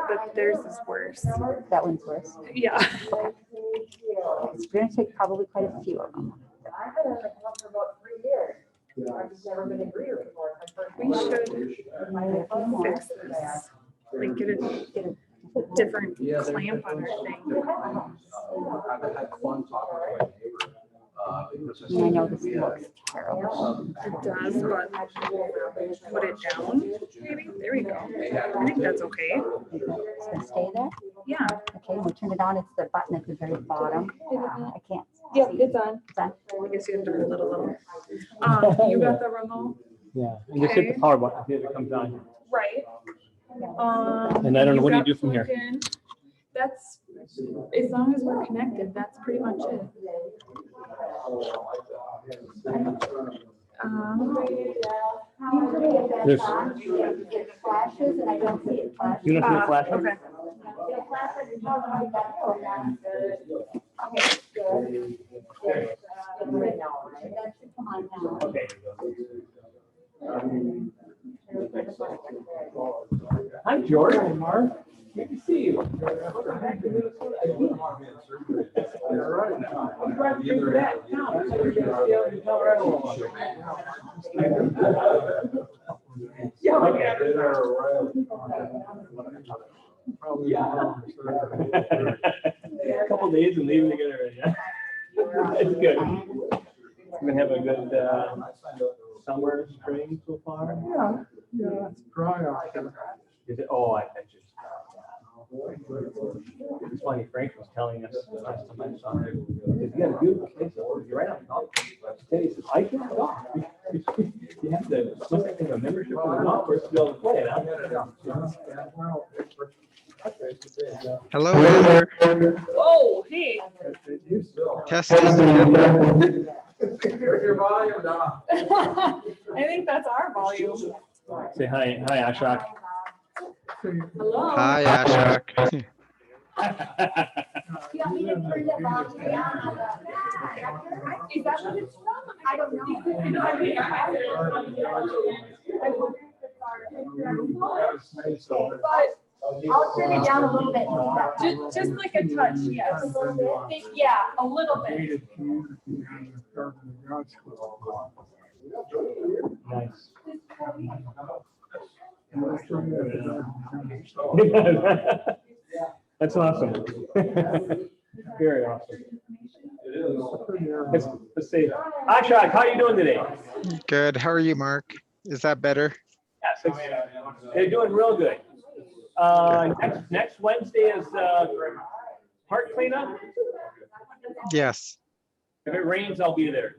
but theirs is worse. That one's worse. Yeah. Okay. It's going to take probably quite a few of them. I've been in the club for about 3 years. I've just never been a greeter before. We should fix this. Like get a different clamp on our thing. I've had fun talking to my neighbor. And I know this looks terrible. It does, but put it down, maybe. There we go. I think that's okay. It's going to stay there? Yeah. Okay, we turn it on. It's the button at the very bottom. I can't. Yep, see. it's on. It's on. I guess you have to hold it a little. You got the remote? Yeah, and just hit the power button if it comes on. Right. And I don't know, what do you got do from here? plugged in. That's, as long as we're connected, that's pretty much it. There's, It flashes and I don't see it flash. you don't see the flash? Okay. That should come on now. Okay. Hi, George. Hi, Mark. Good to see you. I'm glad you're back now. So you're going to be able to tell right along. Yeah, okay. Yeah. A couple days and leaving together. Yeah. It's good. We're gonna have a good summer, spring so far. Yeah, it's dry out there. Is it? Oh, I bet you. It's funny. Frank was telling us last time I saw him. Because you got a beautiful place. You're right on top. Then he says, "I can't golf." You have to look at a membership for the golf course to be able to play it. Huh? Hello, Heather. Whoa, hey. Testing. Here's your volume, Donna. I think that's our volume. Say hi, Ashok. Hello. Hi, Ashok. You want me to turn the volume down on the? Is that what it's from? I don't know. But I'll turn it down a little bit. just like a touch, yes. Yeah, a little bit. Nice. That's awesome. Very awesome. Let's see. Ashok, how are you doing today? Good. How are you, Mark? Is that better? Yes, they're doing real good. Next Wednesday is park cleanup. Yes. If it rains, I'll be there.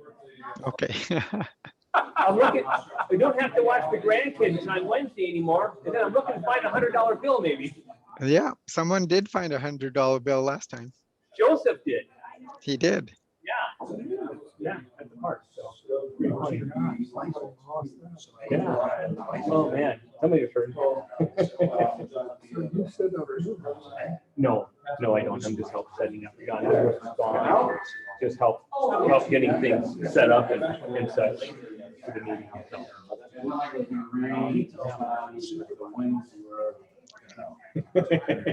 Okay. I'm looking. We don't have to watch the grandkids on Wednesday anymore. And then I'm looking to find $100 bill, maybe. Yeah, someone did find $100 bill last time. Joseph did. He did. Yeah. Yeah, at the park. So. Yeah. Oh man, somebody was hurt. No, I don't. I'm just help setting up. Gone. Just help getting things set up and such for the meeting.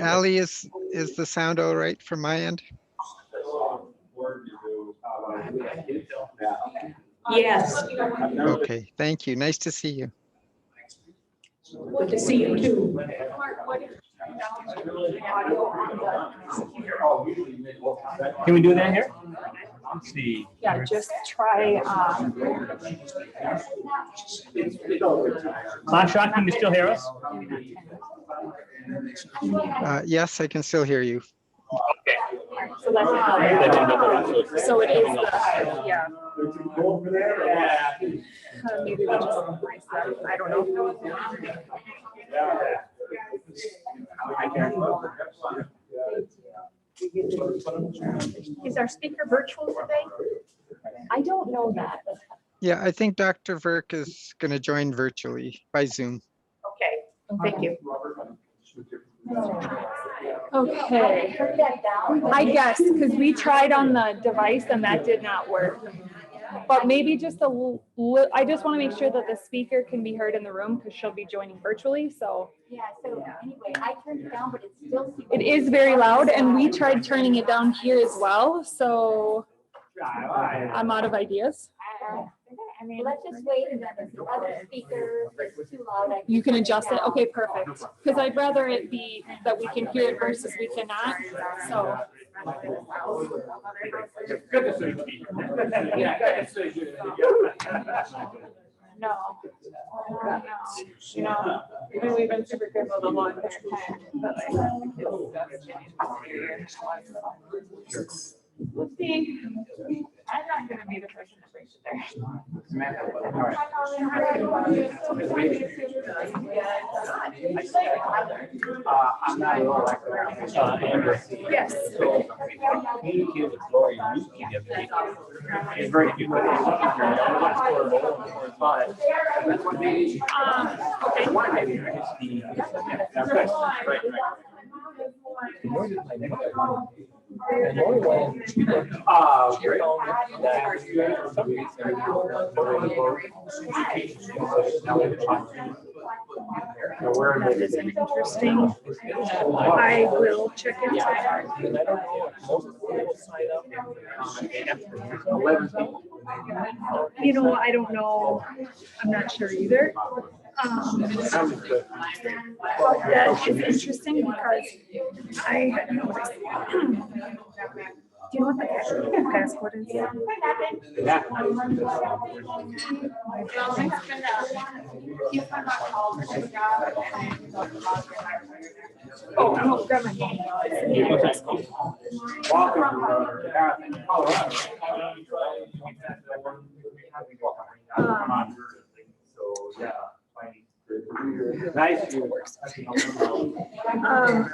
Ali, is the sound all right from my end? Yes. Okay, thank you. Nice to see you. Good to see you too. Can we do that here? Let's see. Yeah, just try. Ashok, can you still hear us? Yes, I can still hear you. Okay. So that's so it is. Yeah. Maybe we just reset. I don't know. Is our speaker virtual today? I don't know that. Yeah, I think Dr. Verk is going to join virtually by Zoom. Okay. Thank you. Okay. I guess because we tried on the device and that did not work. but maybe just I just want to make sure that the speaker can be heard in the room because she'll be joining virtually, so. Yeah, so anyway, I turned it down, but it's still. It is very loud and we tried turning it down here as well, so I'm out of ideas. I mean, let's just wait and then if the other speaker is too loud. You can adjust it, okay, perfect. Because I'd rather it be that we can hear it versus we cannot, so. Good decision. Yeah, good decision. No. You know, even we've been super careful the long time, but we'll see. I'm not gonna be the person to bring it there. I'm not at all like Amber. Yes. So, communicate with Lori, you can give me. It's very good. But Okay. And Lori went, she went, Great. That is an interesting, I will check into that. and I don't know, if most people sign up. 11 people. You know, I don't know, I'm not sure either. That is interesting because I had noticed. Do you know what the password is? Yeah. Oh, no, grab my phone. Welcome to Marathon, Colorado. So, yeah. Nice.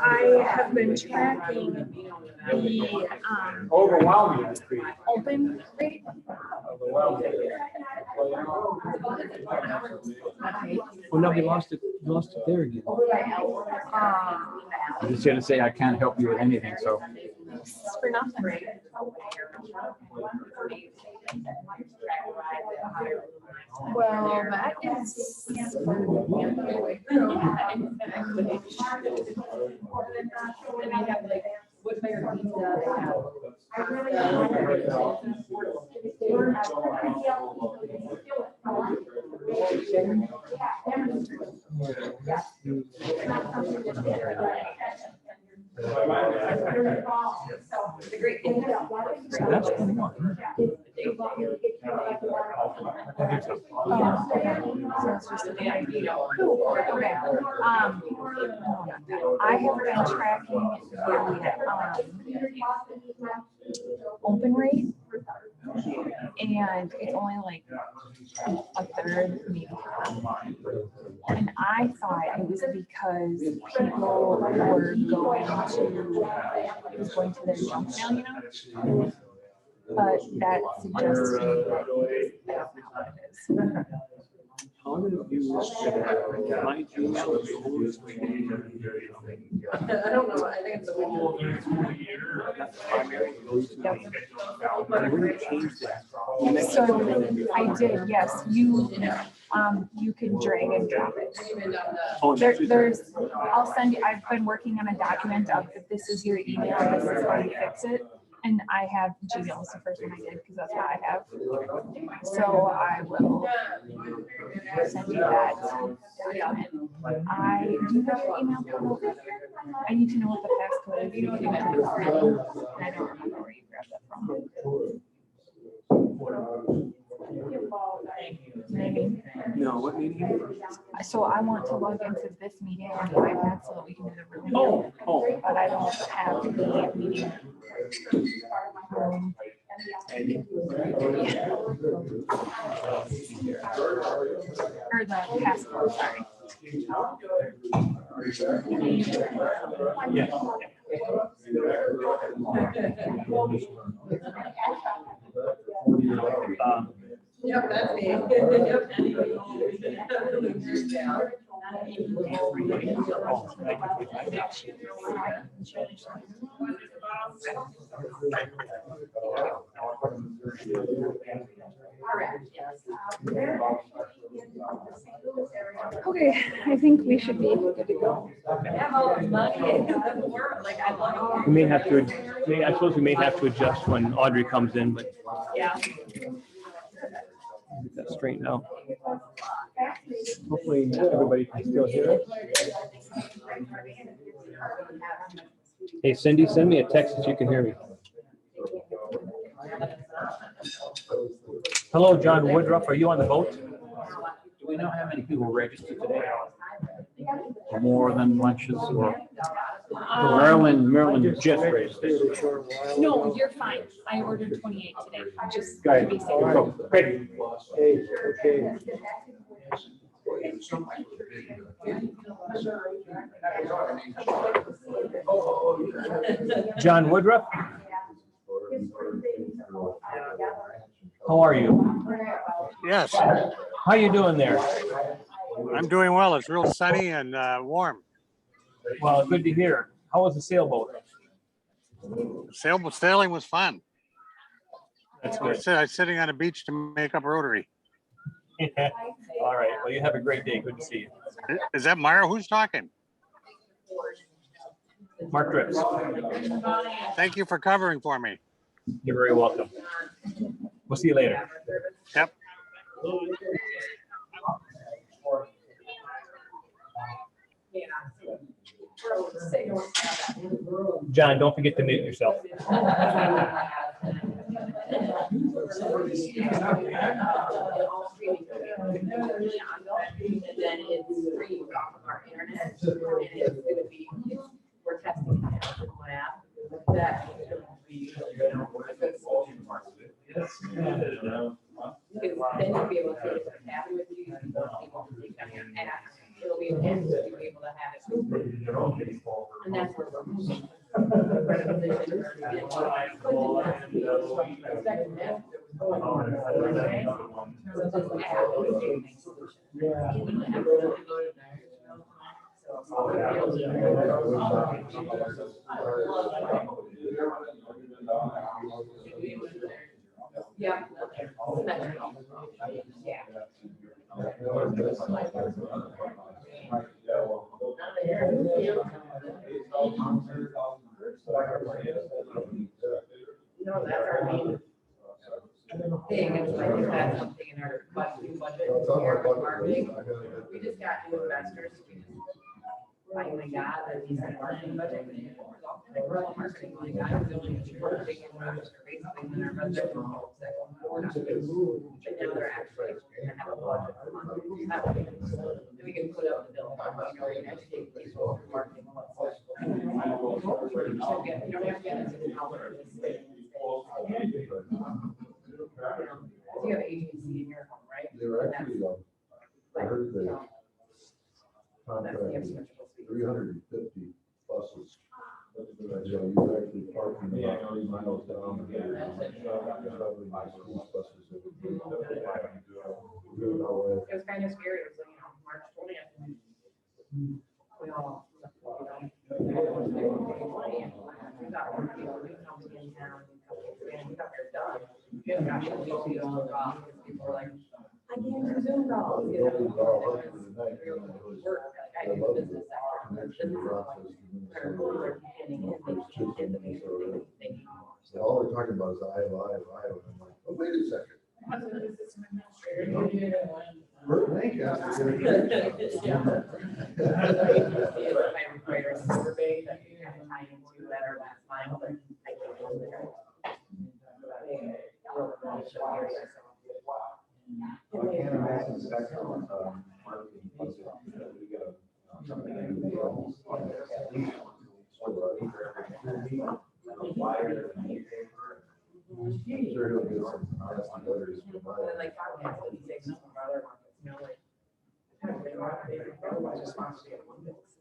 I have been tracking the Overwhelming. open rate. Well, no, we lost it there again. I'm just here to say I can't help you with anything, so. For nothing. Well, that is. So that's 21. I have been tracking the open rate, and it's only like a third, maybe half. And I thought it was because people were going to, it was going to their junk mail, you know? But that suggests to me that that's not what it is. How many of you my Gmail is closed? I don't know, I think it's a window. I really changed that. So I did, yes, you can drag and drop it. Oh, There's, I'll send you, I've been working on a document of if this is your email, this is how you fix it. And I have Gmail was the first one I did because that's what I have. So I will send you that document. Do you have your email pulled over? I need to know what the passcode is. You can enter it. I don't remember where you grabbed that from. Maybe. No, what meeting? So I want to log into this meeting on the iPad so that we can do the room. Oh. But I don't have the meeting. Or the passcode, sorry. Yeah. Yep, that's me. Okay, I think we should be good to go. I have all the money, it doesn't work, like I love. We may have to, I suppose we may have to adjust when Audrey comes in, but Yeah. get that straightened out. Hopefully everybody can still hear us. Hey Cindy, send me a text if you can hear me. Hello, John Woodruff. Are you on the boat? Do we know how many people registered today? More than lunches or? Maryland just registered. No, you're fine. I ordered 28 today, just Got to it. be safe. Great. Hey, okay. John Woodruff, how are you? Yes, How you doing there? I'm doing well. It's real sunny and warm. Well, good to hear. How was the sailboat? Sailing was fun. That's I was sitting on a beach to make up Rotary. All right. Well, you have a great day. Good to see you. Is that Myra? Who's talking? Mark Drips. Thank you for covering for me. You're very welcome. We'll see you later. Yep. John, don't forget to mute yourself. And then it's free off of our internet, and it's gonna be, we're testing it out in the lab. That should be, a good solution for us. Because then you'll be able to take it to the cabin with you, and more people can take down your app. It'll be an app, you'll be able to have it. And that's where we're moving. Yeah. No, that's our main thing, it's like, if that's something in our budget here, marketing, we just got new investors. We just finally got a decent marketing budget. Like, we're all marketing, like, I was the only big investor, basically, in our residential that go forward. But now they're actually gonna have a budget for marketing. That way, we can put up the bill, you know, we can educate people for marketing. You don't have to get into the power. You have agency in your home, right? They're actually, I heard they That's contracted 350 buses. You actually parking about 3 miles down. Probably my school buses that would be. It was kind of scary, it was like, March 20th. We all. We thought we were coming in town, we thought we were done. We haven't got to the week to go off, people were like, I can't do Zoom calls, you know. Work, I do the business sector. All they're talking about is Iowa. And I'm like, oh, wait a second. Bert Lancaster did a great job. My requires a survey that you have to tie into that or last mile, but I can't go there. I can't imagine the second marketing budget. We got something in the almost like at least sure he'll get some honest letters from And then like, I have to take some of our other markets, you know, like.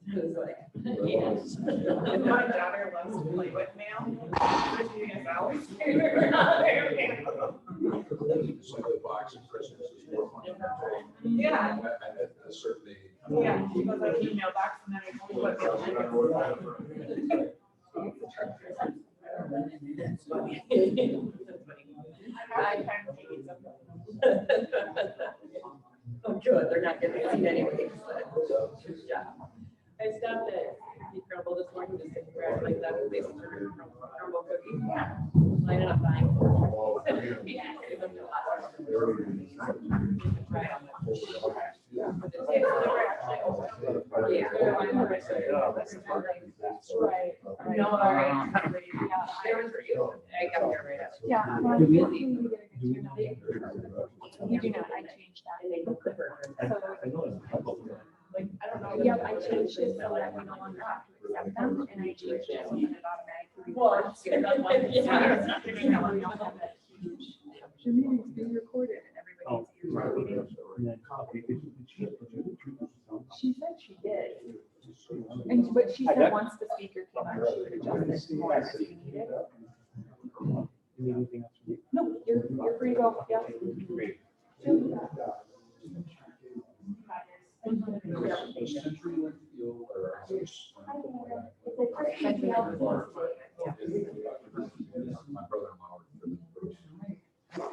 It's like, yes. My daughter loves to play with mail. She is always yeah. Yeah, she goes like email box and then I put Oh, good, they're not getting seen anyway. Good job. I stopped at Cookie Crumble this morning just to congratulate them. They served crumble cookies. Yeah. I ended up buying four. Yeah, it was a lot. Try them. But the taste of them are actually over. Yeah. Right. No, all right. There was for you. I got there right after. Yeah. well, Do we- you do not. You do not, I changed that. I know it's a couple. Like, I don't know. Yep, I changed it so that we no longer have to accept them, and I changed it so that it automatically. Well, records. yeah. We don't have that huge. The meeting's being recorded and everybody's ears are reading. And then copy. Did She said she did. And, but she said once the speaker came on, she would adjust it more if you needed. Anything else? No, you're free to go, yeah.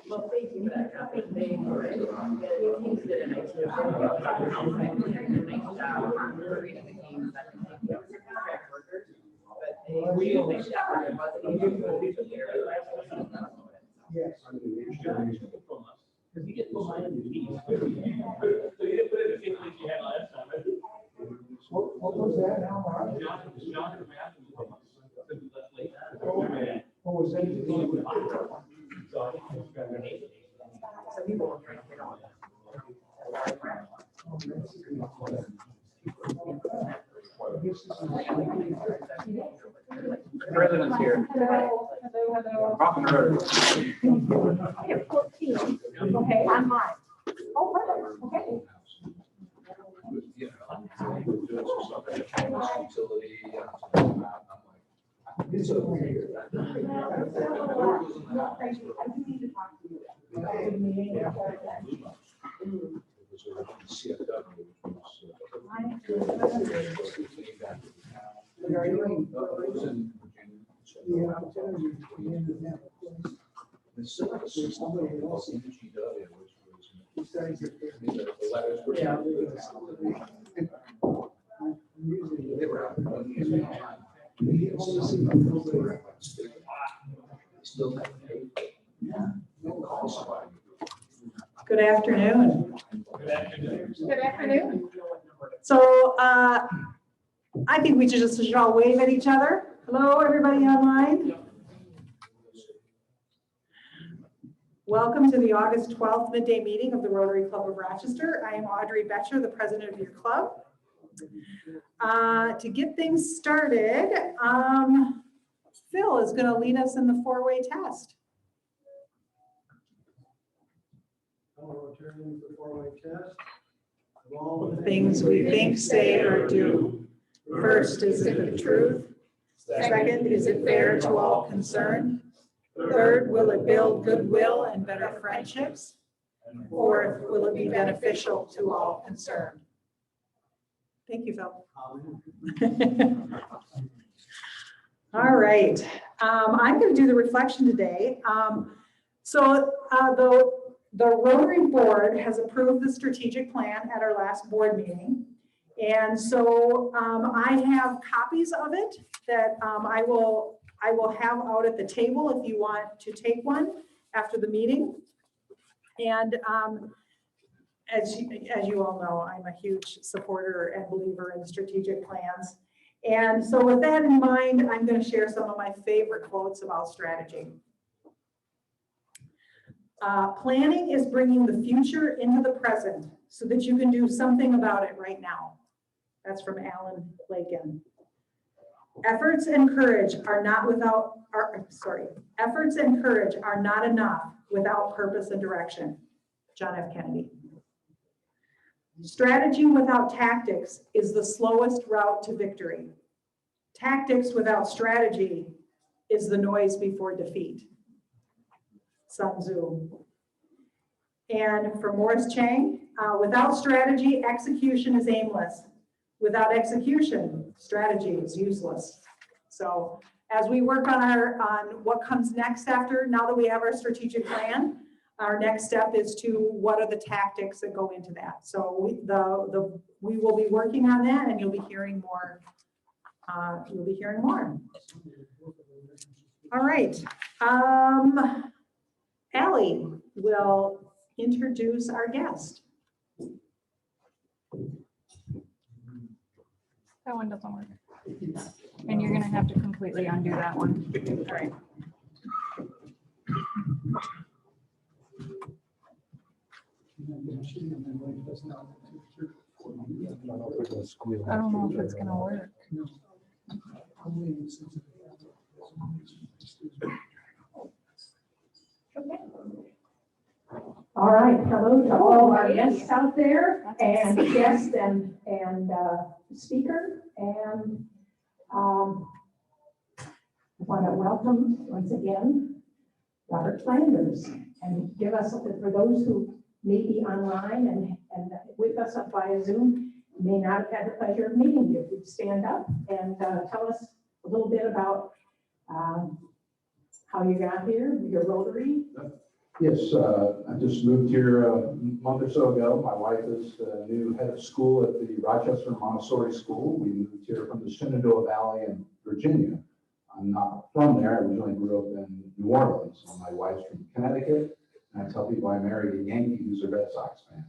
Well, thank you for that. They did a nice job. Reading the games. I think they were contract workers, but they shepherded, wasn't even Yes. Because you get full line of the keys. So you didn't put it in the same place you had last time, right? What was that now, Mark? John and Matt. What was that? So I think it's got their name. some people will drink, they don't. President's here. Hello, hello. Rocking the road. I have 14. Okay, on mine. Oh, perfect, okay. It's over here. Somebody else in GW, which was. The letters were. They were out. Still. Good afternoon. Good afternoon. So I think we should all wave at each other. Hello, everybody online. Welcome to the August 12th midday meeting of the Rotary Club of Rochester. I am Audrey Betcher, the president of your club. To get things started, Phil is going to lead us in the four-way test. Returning the four-way test. Of All the things we think, say, or do. First, is it the truth? Second, is it fair to all concerned? Third, will it build goodwill and better friendships? Fourth, will it be beneficial to all concerned? Thank you, Phil. All right, I'm going to do the reflection today. The Rotary Board has approved the strategic plan at our last board meeting. And so I have copies of it that I will have out at the table if you want to take one after the meeting. And as you all know, I'm a huge supporter and believer in strategic plans. And so with that in mind, I'm going to share some of my favorite quotes about strategy. Planning is bringing the future into the present so that you can do something about it right now. That's from Alan Lakin. Efforts and courage are not enough without purpose and direction. John F. Kennedy. Strategy without tactics is the slowest route to victory. Tactics without strategy is the noise before defeat. Sun Tzu. And for Morris Chang, without strategy, execution is aimless. Without execution, strategy is useless. So as we work on what comes next after, now that we have our strategic plan, our next step is to what are the tactics that go into that. So we will be working on that, and you'll be hearing more. You'll be hearing more. All right. Allie will introduce our guest. That one doesn't work. And you're gonna have to completely undo that one. All right. I don't know if it's gonna work. All right, hello to all our guests out there, and guests and speaker, and I want to welcome once again Robert Flanders, and give us, for those who may be online and with us up via Zoom, may not have had the pleasure of meeting you, would stand up and tell us a little bit about how you got here, your Rotary. Yes, I just moved here a month or so ago. My wife is the new head of school at the Rochester Montessori School. We moved here from the Shenandoah Valley in Virginia. I'm not from there. I originally grew up in New Orleans. So my wife's from Connecticut. And I tell people I married a Yankee who's a Red Sox fan.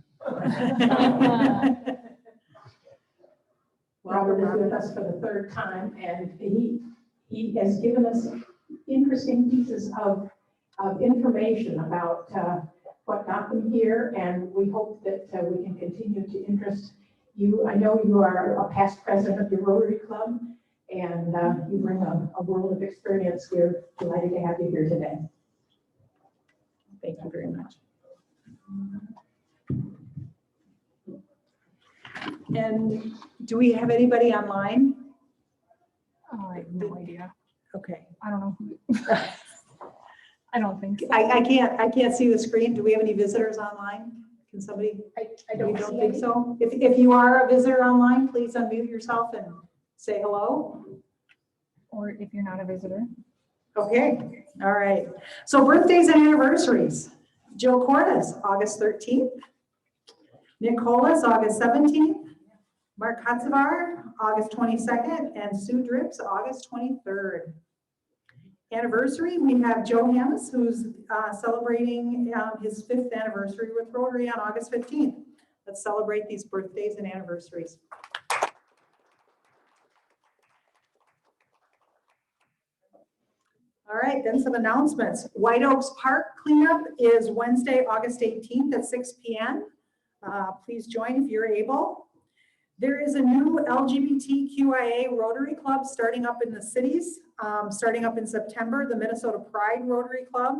Robert is with us for the third time, and he has given us interesting pieces of information about what got them here, and we hope that we can continue to interest you. I know you are a past president of your Rotary Club, and you bring a world of experience. We're delighted to have you here today. Thank you very much. And do we have anybody online? Oh, I have no idea. Okay. I don't know. I don't think so. I can't see the screen. Do we have any visitors online? Can somebody? I You don't think so? If you are a visitor online, please unmute yourself and say hello. Or if you're not a visitor. Okay, all right. So birthdays and anniversaries. Jill Cordes, August 13th. Nick Hollis, August 17th. Mark Hatzavar, August 22nd. And Sue Drips, August 23rd. Anniversary, we have Joe Hammes, who's celebrating his 5th anniversary with Rotary on August 15th. Let's celebrate these birthdays and anniversaries. All right, then some announcements. White Oaks Park cleanup is Wednesday, August 18th at 6 p.m. Please join if you're able. There is a new LGBTQIA Rotary Club starting up in the cities, starting up in September, the Minnesota Pride Rotary Club.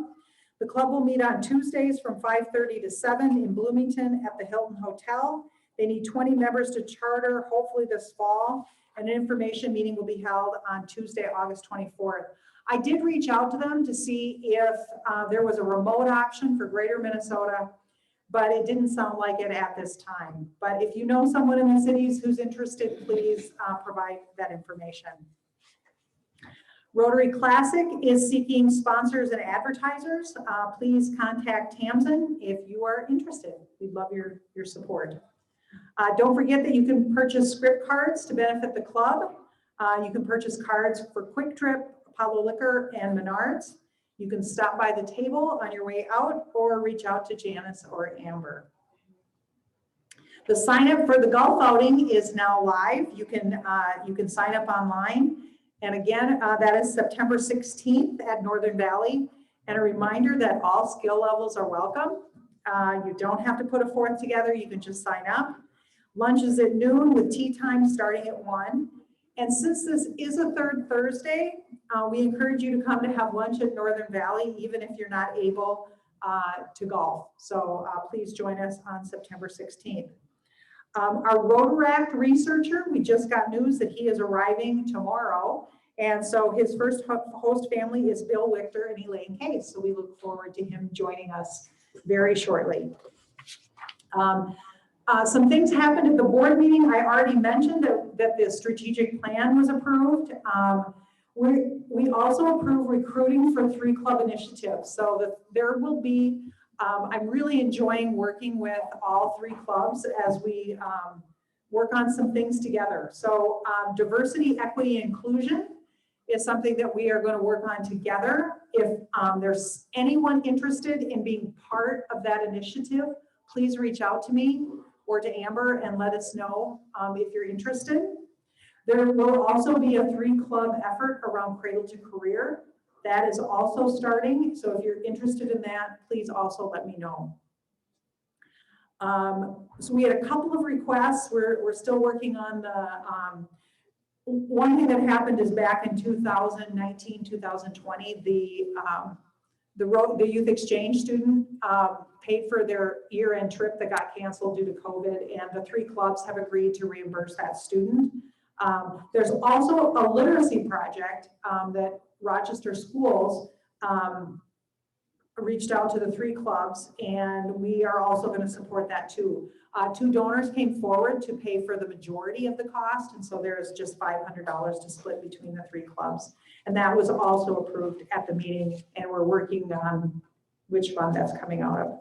The club will meet on Tuesdays from 5:30 to 7 in Bloomington at the Hilton Hotel. They need 20 members to charter, hopefully this fall, and an information meeting will be held on Tuesday, August 24th. I did reach out to them to see if there was a remote option for Greater Minnesota, but it didn't sound like it at this time. But if you know someone in the cities who's interested, please provide that information. Rotary Classic is seeking sponsors and advertisers. Please contact Tamsin if you are interested. We'd love your support. Don't forget that you can purchase script cards to benefit the club. You can purchase cards for Quick Trip, Apollo Liquor, and Menards. You can stop by the table on your way out or reach out to Janice or Amber. The sign up for the golf outing is now live. You can sign up online. And again, that is September 16th at Northern Valley. And a reminder that all skill levels are welcome. You don't have to put a fourth together. You can just sign up. Lunch is at noon with tea time starting at 1. And since this is a third Thursday, we encourage you to come to have lunch at Northern Valley, even if you're not able to golf. So please join us on September 16th. Our Rotaract researcher, we just got news that he is arriving tomorrow. And so his first host family is Bill Wichter and Elaine Case. So we look forward to him joining us very shortly. Some things happened at the board meeting. I already mentioned that the strategic plan was approved. We also approved recruiting for 3 club initiatives. So that there will be I'm really enjoying working with all three clubs as we work on some things together. So diversity, equity, inclusion is something that we are going to work on together. If there's anyone interested in being part of that initiative, please reach out to me or to Amber and let us know if you're interested. There will also be a 3-club effort around Cradle to Career. That is also starting. So if you're interested in that, please also let me know. So we had a couple of requests. We're still working on the, one thing that happened is back in 2019, 2020, the youth exchange student paid for their year-end trip that got canceled due to COVID, and the 3 clubs have agreed to reimburse that student. There's also a literacy project that Rochester Schools reached out to the 3 clubs, and we are also going to support that too. 2 donors came forward to pay for the majority of the cost, and so there's just $500 to split between the 3 clubs. And that was also approved at the meeting, and we're working on which fund that's coming out of.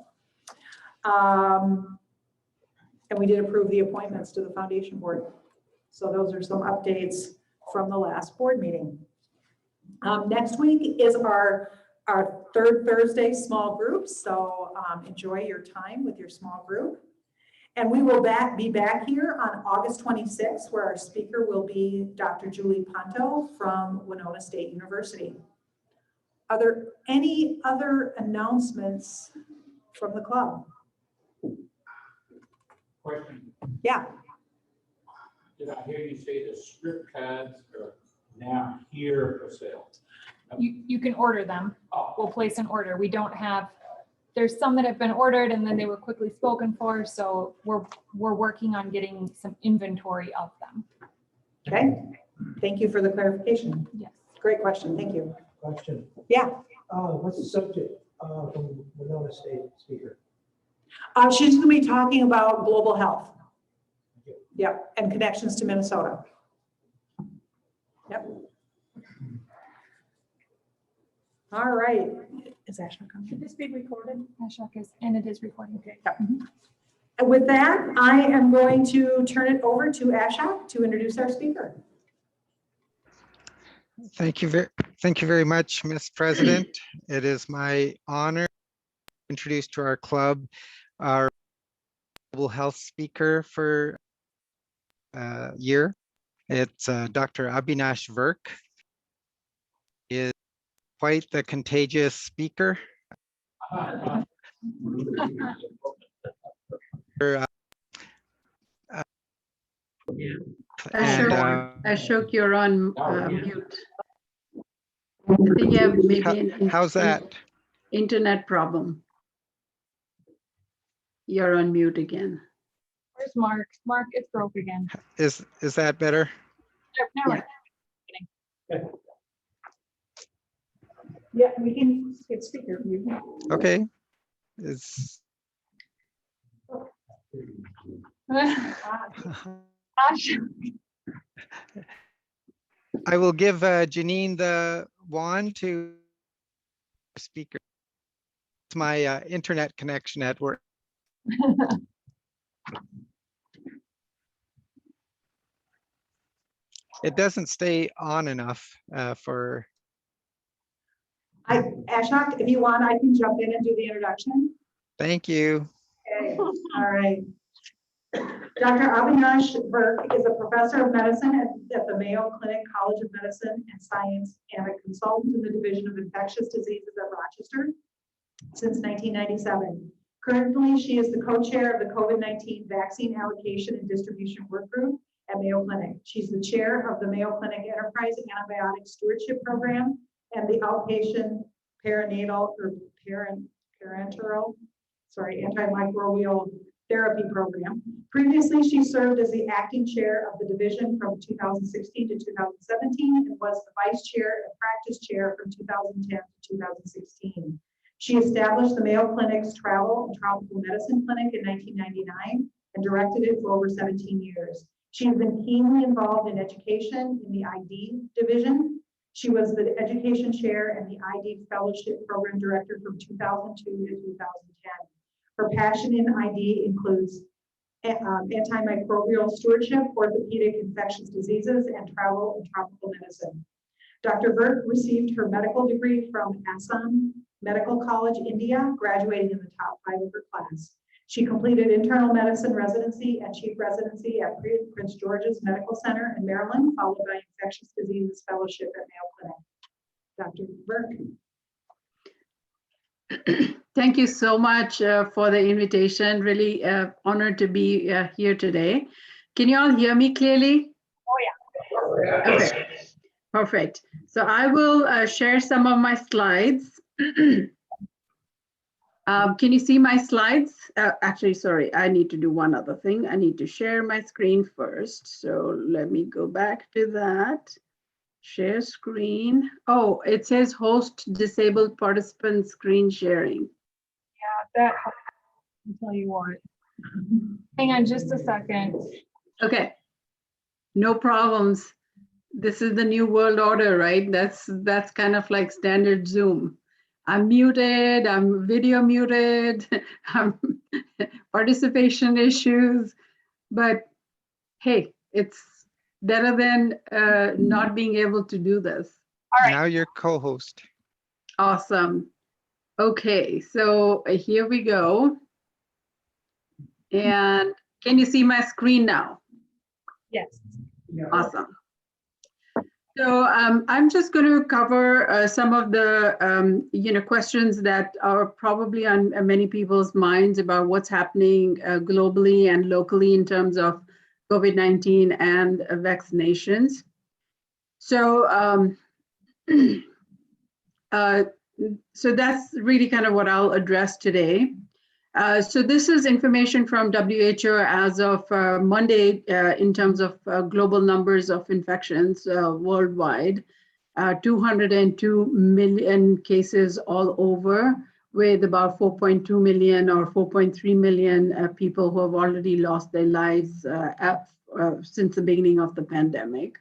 And we did approve the appointments to the foundation board. So those are some updates from the last board meeting. Next week is our 3rd Thursday small groups. So enjoy your time with your small group. And we will be back here on August 26th, where our speaker will be Dr. Julie Ponto from Winona State University. Are there any other announcements from the club? Question. Yeah. Did I hear you say the script cards are now here for sale? You can order them. Oh. We'll place an order. We don't have, there's some that have been ordered and then they were quickly spoken for. So we're working on getting some inventory of them. Okay. Thank you for the clarification. Yes. Great question. Thank you. Question. Yeah. What's the subject from Winona State speaker? She's going to be talking about global health. Yep. And connections to Minnesota. Yep. All right. Is Ashok on? Should this be recorded? Ashok is, and it is recording. Okay. Yep. And with that, I am going to turn it over to Ashok to introduce our speaker. Thank you very much, Ms. President. It is my honor to introduce to our club our global health speaker for year. It's Dr. Avinash Virk. He is quite the contagious speaker. Ashok, you're on mute. I think you have maybe how's that? Internet problem. You're on mute again. Where's Mark? Mark, it's broke again. Is that better? Never. Yeah, we can get speaker view. Okay. I will give Janine the wand to speaker. It's my internet connection at work. It doesn't stay on enough for. Ashok, if you want, I can jump in and do the introduction. Thank you. Okay. All right. Dr. Avinash Virk is a professor of medicine at the Mayo Clinic College of Medicine and Science and a consultant in the Division of Infectious Diseases at Rochester since 1997. Currently, she is the co-chair of the COVID-19 Vaccine Allocation and Distribution Work Group at Mayo Clinic. She's the chair of the Mayo Clinic Enterprise Antibiotic Stewardship Program and the Outpatient Perinatal or Antimicrobial Therapy Program. Previously, she served as the acting chair of the division from 2016 to 2017 and was the vice chair and practice chair from 2010 to 2016. She established the Mayo Clinic's Travel and Tropical Medicine Clinic in 1999 and directed it for over 17 years. She has been keenly involved in education in the ID division She was the Education Chair and the ID Fellowship Program Director from 2002 to 2010. Her passion in ID includes antimicrobial stewardship, orthopedic infectious diseases, and travel and tropical medicine. Dr. Virk received her medical degree from Assam Medical College, India, graduating in the top 5 of her class. She completed internal medicine residency and chief residency at Prince George's Medical Center in Maryland, followed by infectious diseases fellowship at Mayo Clinic. Dr. Virk. Thank you so much for the invitation. Really honored to be here today. Can you all hear me clearly? Oh, yeah. Okay, perfect. So I will share some of my slides. Can you see my slides? Actually, sorry, I need to do one other thing. I need to share my screen first. So let me go back to that. Share screen. Oh, it says host disabled participant screen sharing. Yeah, that, I'll tell you what. Hang on just a second. Okay, no problems. This is the new world order, right? That's kind of like standard Zoom. I'm muted, I'm video muted, participation issues, but hey, it's better than not being able to do this. All right. Now you're co-host. Awesome. Okay, so here we go. And can you see my screen now? Yes. Awesome. So I'm just going to cover some of the questions that are probably on many people's minds about what's happening globally and locally in terms of COVID-19 and vaccinations. So so that's really kind of what I'll address today. So this is information from WHO as of Monday in terms of global numbers of infections worldwide. 202 million cases all over, with about 4.2 million or 4.3 million people who have already lost their lives since the beginning of the pandemic.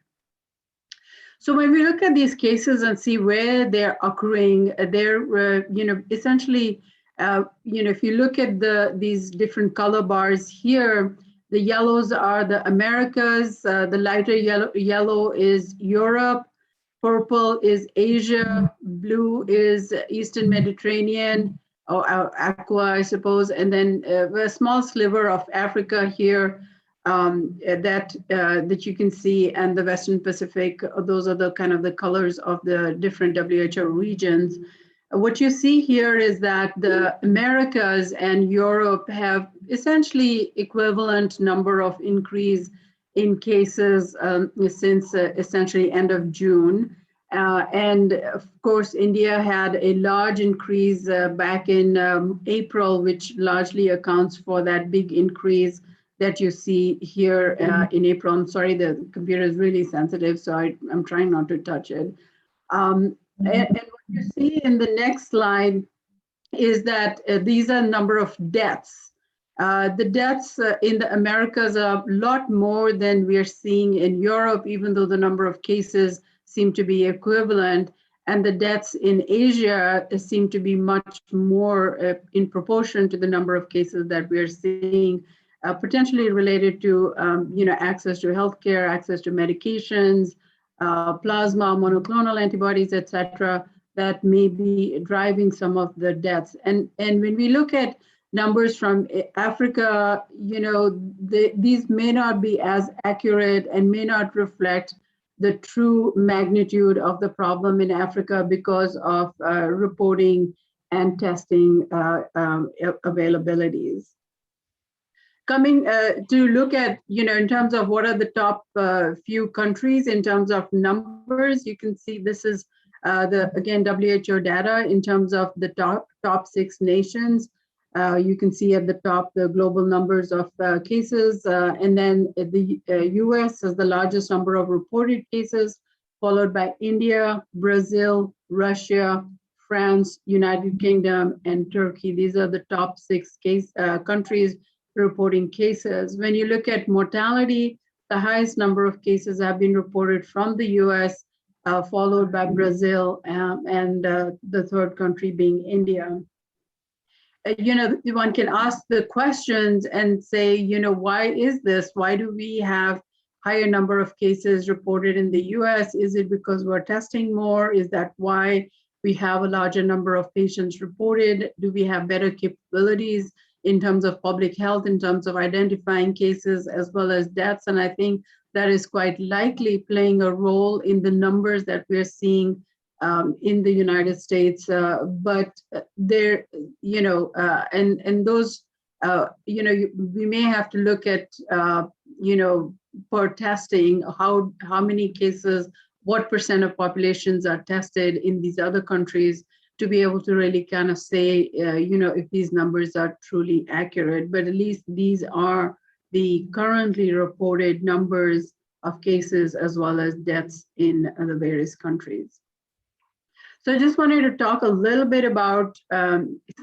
So when we look at these cases and see where they're occurring, they're essentially if you look at these different color bars here, the yellows are the Americas, the lighter yellow is Europe, purple is Asia, blue is Eastern Mediterranean, or aqua, I suppose, and then a small sliver of Africa here that you can see, and the Western Pacific. Those are the kind of the colors of the different WHO regions. What you see here is that the Americas and Europe have essentially equivalent number of increase in cases since essentially end of June. And of course, India had a large increase back in April, which largely accounts for that big increase that you see here in April. I'm sorry, the computer is really sensitive, so I'm trying not to touch it. And what you see in the next slide is that these are number of deaths. The deaths in the Americas are a lot more than we are seeing in Europe, even though the number of cases seem to be equivalent. And the deaths in Asia seem to be much more in proportion to the number of cases that we are seeing, potentially related to access to healthcare, access to medications, plasma, monoclonal antibodies, etc., that may be driving some of the deaths. And when we look at numbers from Africa, these may not be as accurate and may not reflect the true magnitude of the problem in Africa because of reporting and testing availabilities. Coming to look at, in terms of what are the top few countries in terms of numbers, you can see this is again, WHO data in terms of the top 6 nations. You can see at the top the global numbers of cases, and then the US has the largest number of reported cases, followed by India, Brazil, Russia, France, United Kingdom, and Turkey. These are the top 6 countries reporting cases. When you look at mortality, the highest number of cases have been reported from the US, followed by Brazil, and the third country being India. One can ask the questions and say, why is this? Why do we have higher number of cases reported in the US? Is it because we're testing more? Is that why we have a larger number of patients reported? Do we have better capabilities in terms of public health, in terms of identifying cases as well as deaths? And I think that is quite likely playing a role in the numbers that we're seeing in the United States. But there, and those, we may have to look at, per testing, how many cases, what % of populations are tested in these other countries to be able to really kind of say, if these numbers are truly accurate. But at least these are the currently reported numbers of cases as well as deaths in the various countries. So I just wanted to talk a little bit about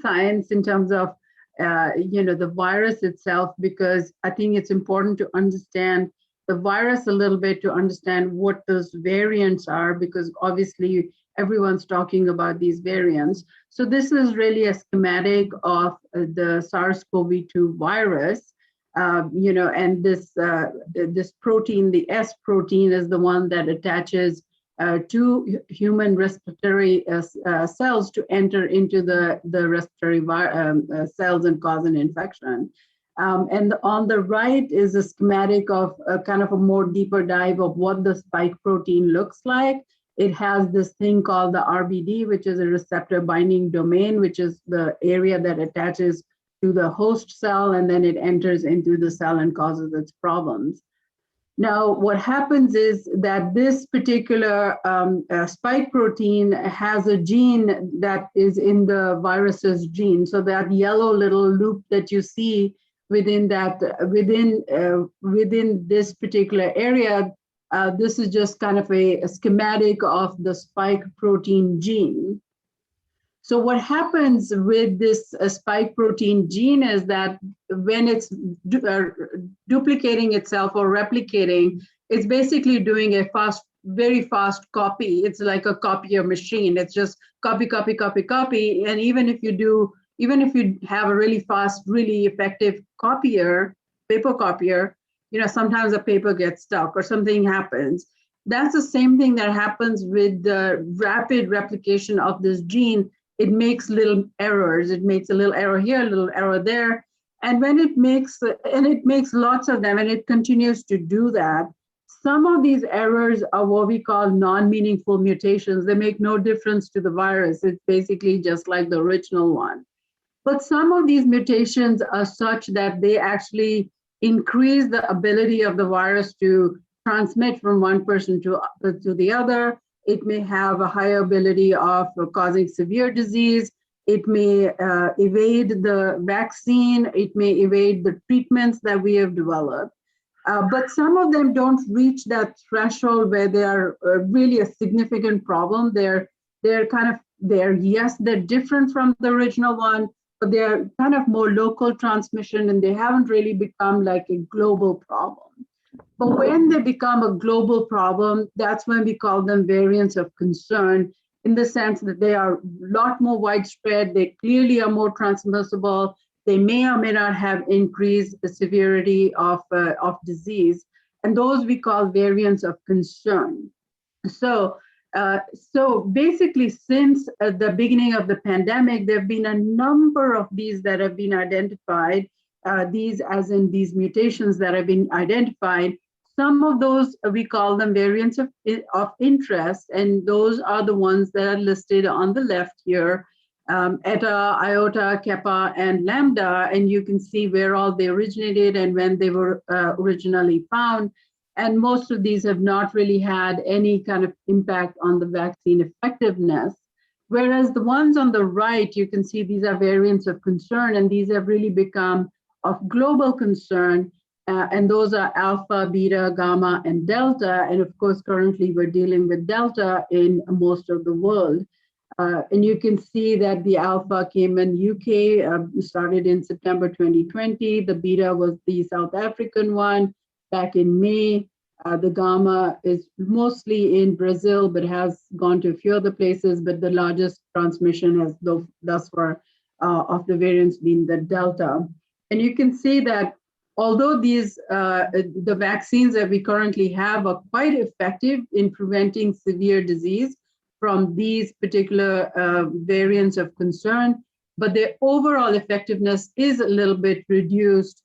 science in terms of, the virus itself, because I think it's important to understand the virus a little bit to understand what those variants are, because obviously everyone's talking about these variants. So this is really a schematic of the SARS-CoV-2 virus, and this protein, the S protein, is the one that attaches to human respiratory cells to enter into the respiratory cells and cause an infection. And on the right is a schematic of a kind of a more deeper dive of what the spike protein looks like. It has this thing called the RBD, which is a receptor binding domain, which is the area that attaches to the host cell, and then it enters into the cell and causes its problems. Now, what happens is that this particular spike protein has a gene that is in the virus's gene. So that yellow little loop that you see within that, within this particular area, this is just kind of a schematic of the spike protein gene. So what happens with this spike protein gene is that when it's duplicating itself or replicating, it's basically doing a very fast copy. It's like a copier machine. It's just copy, copy, copy, copy. And even if you have a really fast, really effective copier, paper copier, sometimes the paper gets stuck or something happens. That's the same thing that happens with the rapid replication of this gene. It makes little errors. It makes a little error here, a little error there. And when it makes lots of them, and it continues to do that, some of these errors are what we call non-meaningful mutations. They make no difference to the virus. It's basically just like the original one. But some of these mutations are such that they actually increase the ability of the virus to transmit from one person to the other. It may have a higher ability of causing severe disease. It may evade the vaccine. It may evade the treatments that we have developed. But some of them don't reach that threshold where they are really a significant problem. They're different from the original one, but they're kind of more local transmission, and they haven't really become like a global problem. But when they become a global problem, that's when we call them variants of concern, in the sense that they are a lot more widespread. They clearly are more transmissible. They may or may not have increased the severity of disease. And those we call variants of concern. So basically, since the beginning of the pandemic, there have been a number of these that have been identified, these as in these mutations that have been identified. Some of those, we call them variants of interest, and those are the ones that are listed on the left here, Eta, Iota, Kappa, and Lambda, and you can see where all they originated and when they were originally found. And most of these have not really had any kind of impact on the vaccine effectiveness. Whereas the ones on the right, you can see these are variants of concern, and these have really become of global concern. And those are alpha, beta, gamma, and delta. And of course, currently we're dealing with delta in most of the world. And you can see that the alpha came in UK, started in September 2020. The beta was the South African one back in May. The Gamma is mostly in Brazil, but has gone to a few other places, but the largest transmission has thus far of the variants being the Delta. And you can see that although these the vaccines that we currently have are quite effective in preventing severe disease from these particular variants of concern, but their overall effectiveness is a little bit reduced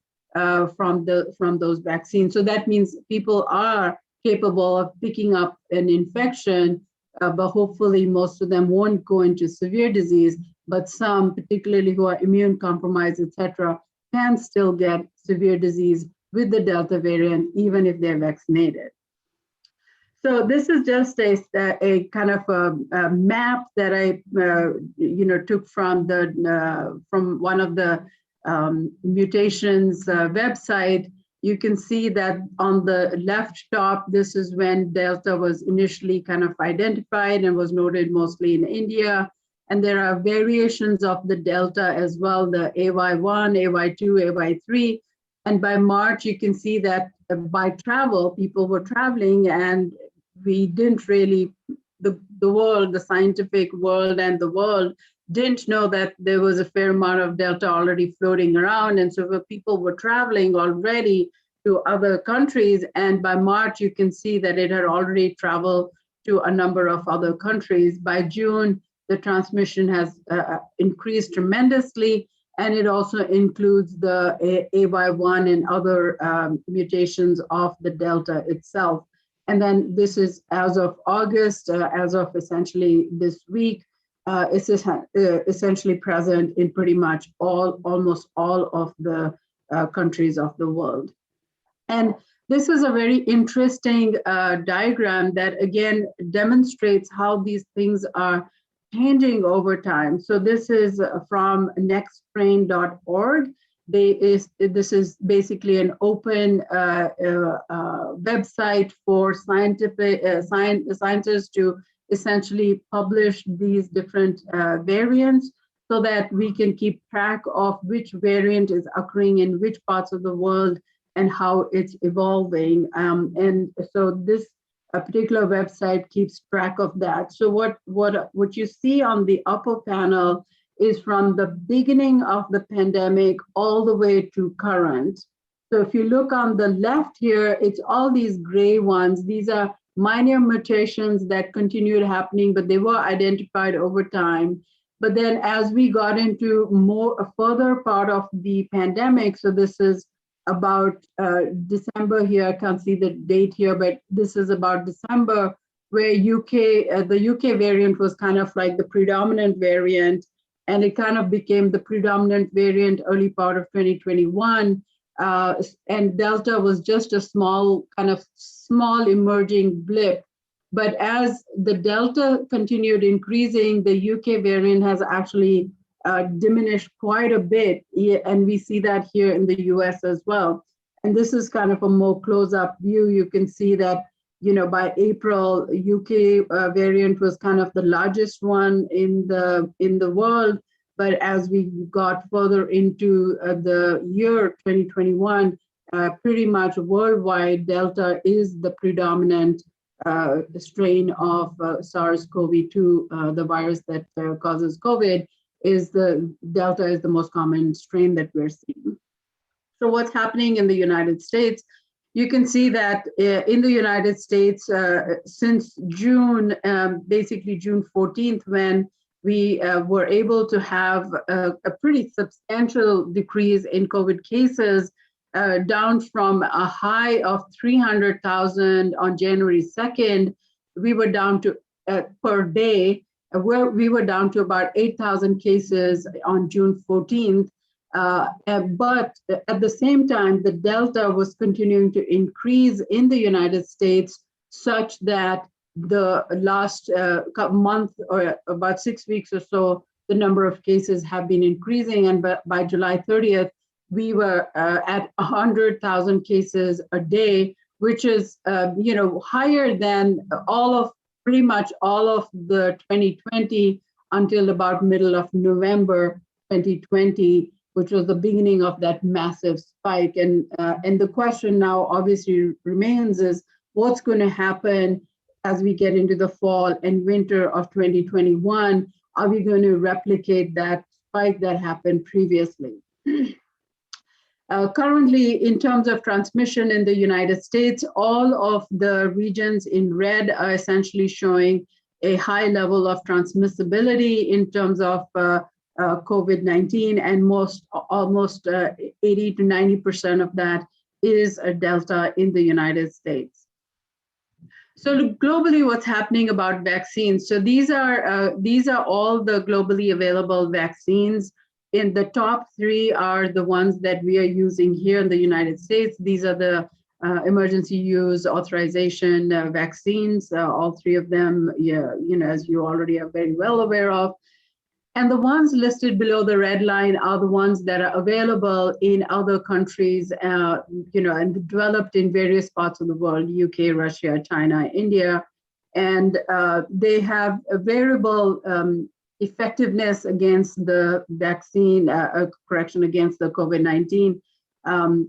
from those vaccines. So that means people are capable of picking up an infection, but hopefully most of them won't go into severe disease, but some, particularly who are immune compromised, etc., can still get severe disease with the Delta variant, even if they're vaccinated. So this is just a kind of a map that I took from one of the mutations website. You can see that on the left top, this is when Delta was initially kind of identified and was noted mostly in India. And there are variations of the Delta as well, the AY1, AY2, AY3. And by March, you can see that by travel, people were traveling and we didn't really, the world, the scientific world and the world didn't know that there was a fair amount of Delta already floating around. And so people were traveling already to other countries. And by March, you can see that it had already traveled to a number of other countries. By June, the transmission has increased tremendously, and it also includes the AY1 and other mutations of the Delta itself. And then this is as of August, as of essentially this week, it's essentially present in pretty much almost all of the countries of the world. And this is a very interesting diagram that again demonstrates how these things are changing over time. So this is from nextstrain.org. This is basically an open website for scientists to essentially publish these different variants so that we can keep track of which variant is occurring in which parts of the world and how it's evolving. And so this particular website keeps track of that. So what you see on the upper panel is from the beginning of the pandemic all the way to current. So if you look on the left here, it's all these gray ones. These are minor mutations that continued happening, but they were identified over time. But then as we got into a further part of the pandemic, so this is about December here, I can't see the date here, but this is about December, where the UK variant was kind of like the predominant variant, and it kind of became the predominant variant early part of 2021. And Delta was just a small emerging blip. But as the Delta continued increasing, the UK variant has actually diminished quite a bit. And we see that here in the US as well. And this is kind of a more close-up view. You can see that, by April, UK variant was kind of the largest one in the world. But as we got further into the year 2021, pretty much worldwide, Delta is the predominant strain of SARS-CoV-2, the virus that causes COVID. Delta is the most common strain that we're seeing. So what's happening in the United States? You can see that in the United States, since June, basically June 14th, when we were able to have a pretty substantial decrease in COVID cases, down from a high of 300,000 on January 2nd, we were down to, per day, where we were down to about 8,000 cases on June 14th. But at the same time, the Delta was continuing to increase in the United States such that the last month or about 6 weeks or so, the number of cases have been increasing. And by July 30th, we were at 100,000 cases a day, which is higher than pretty much all of the 2020 until about middle of November 2020, which was the beginning of that massive spike. And the question now obviously remains is, what's going to happen as we get into the fall and winter of 2021. Are we going to replicate that spike that happened previously? Currently, in terms of transmission in the United States, all of the regions in red are essentially showing a high level of transmissibility in terms of COVID-19, and almost 80 to 90% of that is a Delta in the United States. So globally, what's happening about vaccines? So these are all the globally available vaccines. In the top three are the ones that we are using here in the United States. These are the emergency use authorization vaccines, all three of them, as you already are very well aware of. And the ones listed below the red line are the ones that are available in other countries, and developed in various parts of the world, UK, Russia, China, India. And they have a variable effectiveness against the vaccine, against the COVID-19,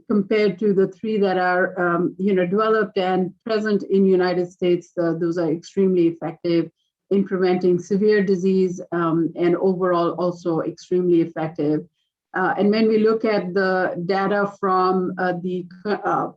compared to the three that are, developed and present in United States. Those are extremely effective in preventing severe disease, and overall also extremely effective. And when we look at the data from the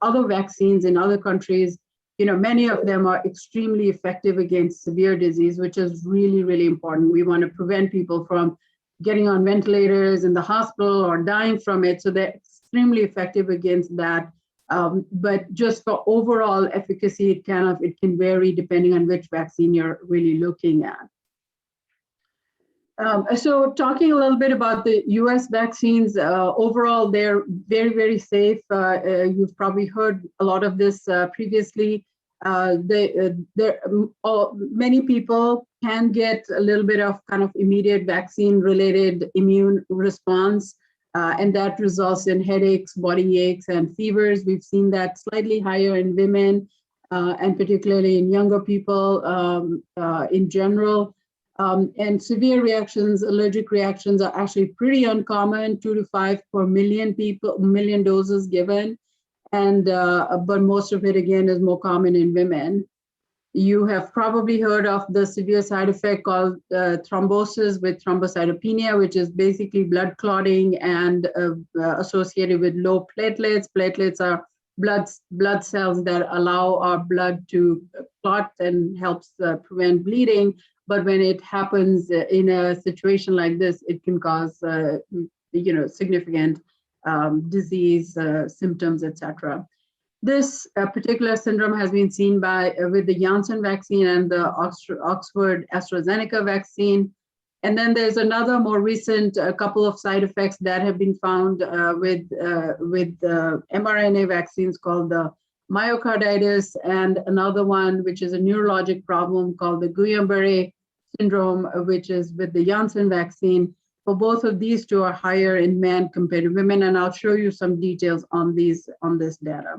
other vaccines in other countries, many of them are extremely effective against severe disease, which is really, really important. We want to prevent people from getting on ventilators in the hospital or dying from it. So they're extremely effective against that. But just for overall efficacy, it can vary depending on which vaccine you're really looking at. So talking a little bit about the US vaccines, overall, they're very, very safe. You've probably heard a lot of this previously. Many people can get a little bit of kind of immediate vaccine-related immune response, and that results in headaches, body aches, and fevers. We've seen that slightly higher in women, and particularly in younger people in general. And severe reactions, allergic reactions, are actually pretty uncommon, 2 to 5 per million doses given. And but most of it, again, is more common in women. You have probably heard of the severe side effect called thrombosis with thrombocytopenia, which is basically blood clotting and associated with low platelets. Platelets are blood cells that allow our blood to clot and helps prevent bleeding. But when it happens in a situation like this, it can cause, significant disease symptoms, etc. This particular syndrome has been seen with the Janssen vaccine and the Oxford AstraZeneca vaccine. And then there's another more recent couple of side effects that have been found with mRNA vaccines called the myocarditis, and another one, which is a neurologic problem called the Guillain-Barré syndrome, which is with the Janssen vaccine. For both of these two are higher in men compared to women, and I'll show you some details on this data.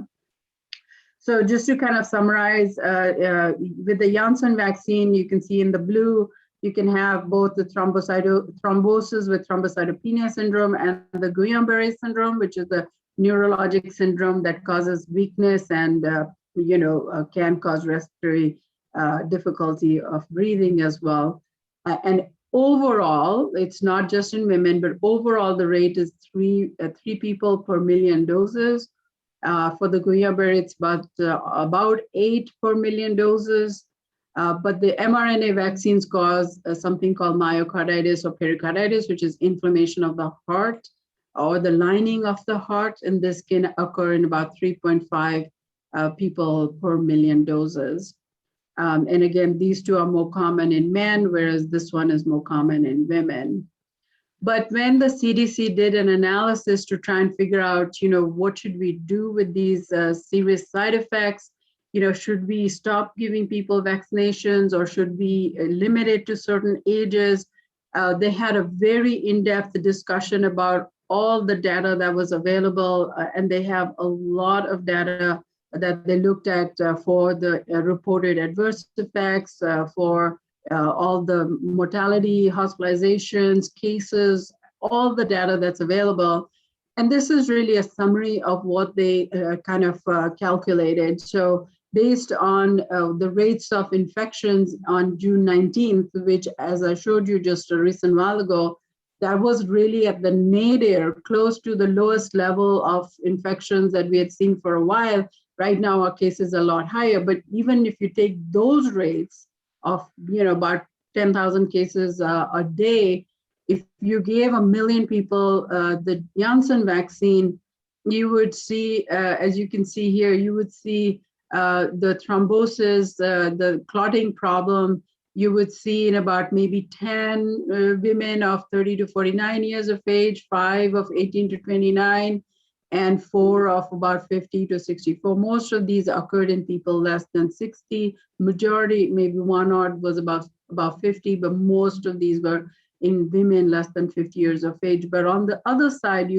So just to kind of summarize, with the Janssen vaccine, you can see in the blue, you can have both the thrombosis with thrombocytopenia syndrome and the Guillain-Barré syndrome, which is the neurologic syndrome that causes weakness and can cause respiratory difficulty of breathing as well. And overall, it's not just in women, but overall the rate is three people per million doses. For the Guillain-Barré, it's about 8 per million doses. But the mRNA vaccines cause something called myocarditis or pericarditis, which is inflammation of the heart or the lining of the heart, and this can occur in about 3.5 people per million doses. And again, these two are more common in men, whereas this one is more common in women. But when the CDC did an analysis to try and figure out, what should we do with these serious side effects? Should we stop giving people vaccinations, or should we limit it to certain ages? They had a very in-depth discussion about all the data that was available, and they have a lot of data that they looked at for the reported adverse effects, for all the mortality, hospitalizations, cases, all the data that's available. And this is really a summary of what they kind of calculated. So based on the rates of infections on June 19th, which, as I showed you just a recent while ago, that was really at the nadir, close to the lowest level of infections that we had seen for a while. Right now, our cases are a lot higher, but even if you take those rates of, about 10,000 cases a day, if you gave 1 million people the Janssen vaccine, you would see, as you can see here, you would see the thrombosis, the clotting problem. You would see in about maybe 10 women of 30 to 49 years of age, 5 of 18 to 29, and 4 of about 50 to 64. Most of these occurred in people less than 60. Majority, maybe one odd, was about 50, but most of these were in women less than 50 years of age. But on the other side,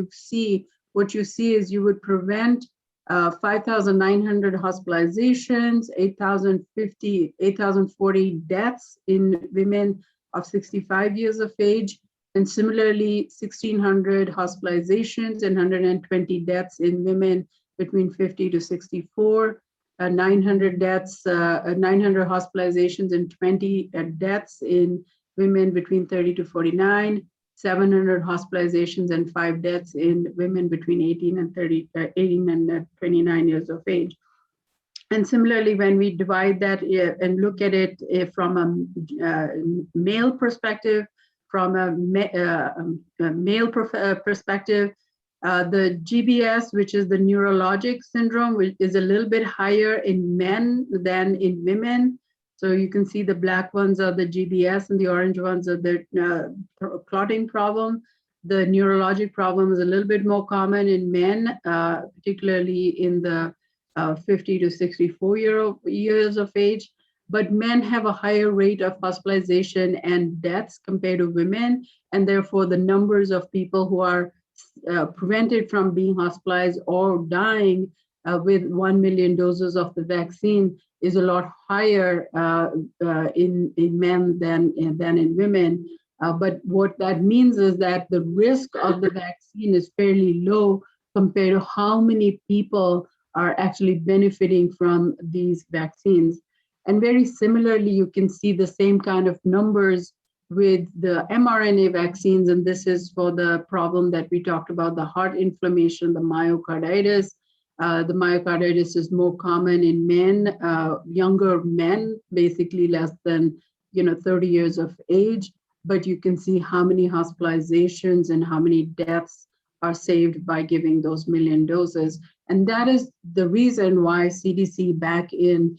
what you see is you would prevent 5,900 hospitalizations, 8,040 deaths in women of 65 years of age, and similarly 1,600 hospitalizations and 120 deaths in women between 50 to 64, 900 deaths, 900 hospitalizations and 20 deaths in women between 30 to 49, 700 hospitalizations and 5 deaths in women between 18 and 29 years of age. And similarly, when we divide that and look at it from a male perspective, perspective, the GBS, which is the neurologic syndrome, which is a little bit higher in men than in women. So you can see the black ones are the GBS and the orange ones are the clotting problem. The neurologic problem is a little bit more common in men, particularly in the 50 to 64 years of age. But men have a higher rate of hospitalization and deaths compared to women. And therefore, the numbers of people who are prevented from being hospitalized or dying with 1 million doses of the vaccine is a lot higher in men than in women. But what that means is that the risk of the vaccine is fairly low compared to how many people are actually benefiting from these vaccines. And very similarly, you can see the same kind of numbers with the mRNA vaccines. And this is for the problem that we talked about, the heart inflammation, the myocarditis. The myocarditis is more common in men, younger men, basically less than 30 years of age. But you can see how many hospitalizations and how many deaths are saved by giving those 1 million doses. And that is the reason why CDC back in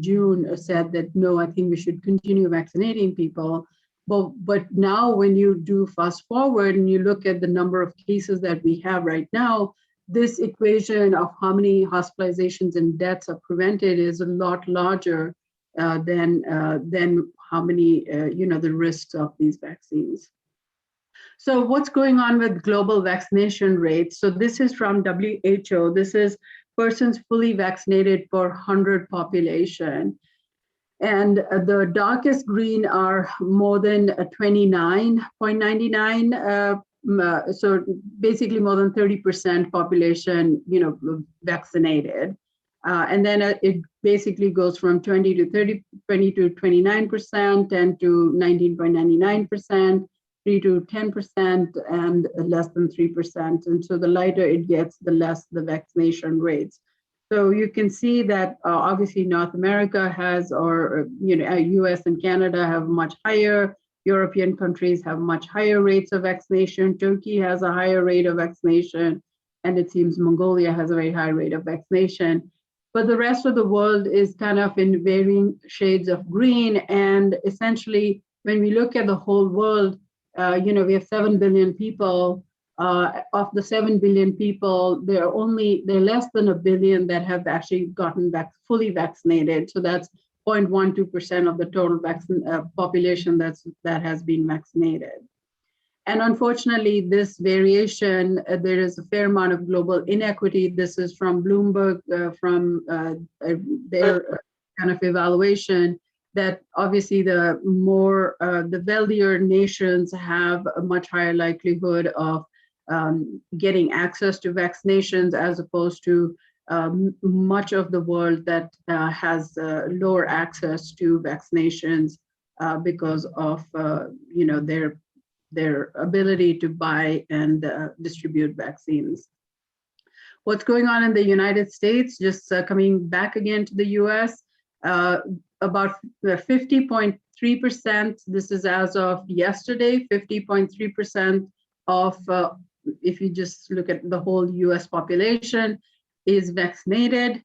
June said that, no, I think we should continue vaccinating people. But now when you do fast forward and you look at the number of cases that we have right now, this equation of how many hospitalizations and deaths are prevented is a lot larger than how many, the risks of these vaccines. So what's going on with global vaccination rates? So this is from WHO. This is persons fully vaccinated per 100 population. And the darkest green are more than 29.99. So basically more than 30% population, vaccinated. And then it basically goes from 20 to 29%, 10 to 19.99%, 3 to 10%, and less than 3%. And so the lighter it gets, the less the vaccination rates. So you can see that obviously North America has, or US and Canada have much higher. European countries have much higher rates of vaccination. Turkey has a higher rate of vaccination, and it seems Mongolia has a very high rate of vaccination. But the rest of the world is kind of in varying shades of green. And essentially, when we look at the whole world, we have 7 billion people. Of the 7 billion people, there are less than 1 billion that have actually gotten fully vaccinated. So that's 0.12% of the total population that has been vaccinated. And unfortunately, this variation, there is a fair amount of global inequity. This is from Bloomberg, from their kind of evaluation, that obviously the wealthier nations have a much higher likelihood of getting access to vaccinations as opposed to much of the world that has lower access to vaccinations because of their ability to buy and distribute vaccines. What's going on in the United States, just coming back again to the US, about 50.3%, this is as of yesterday, 50.3% of, if you just look at the whole US population, is vaccinated.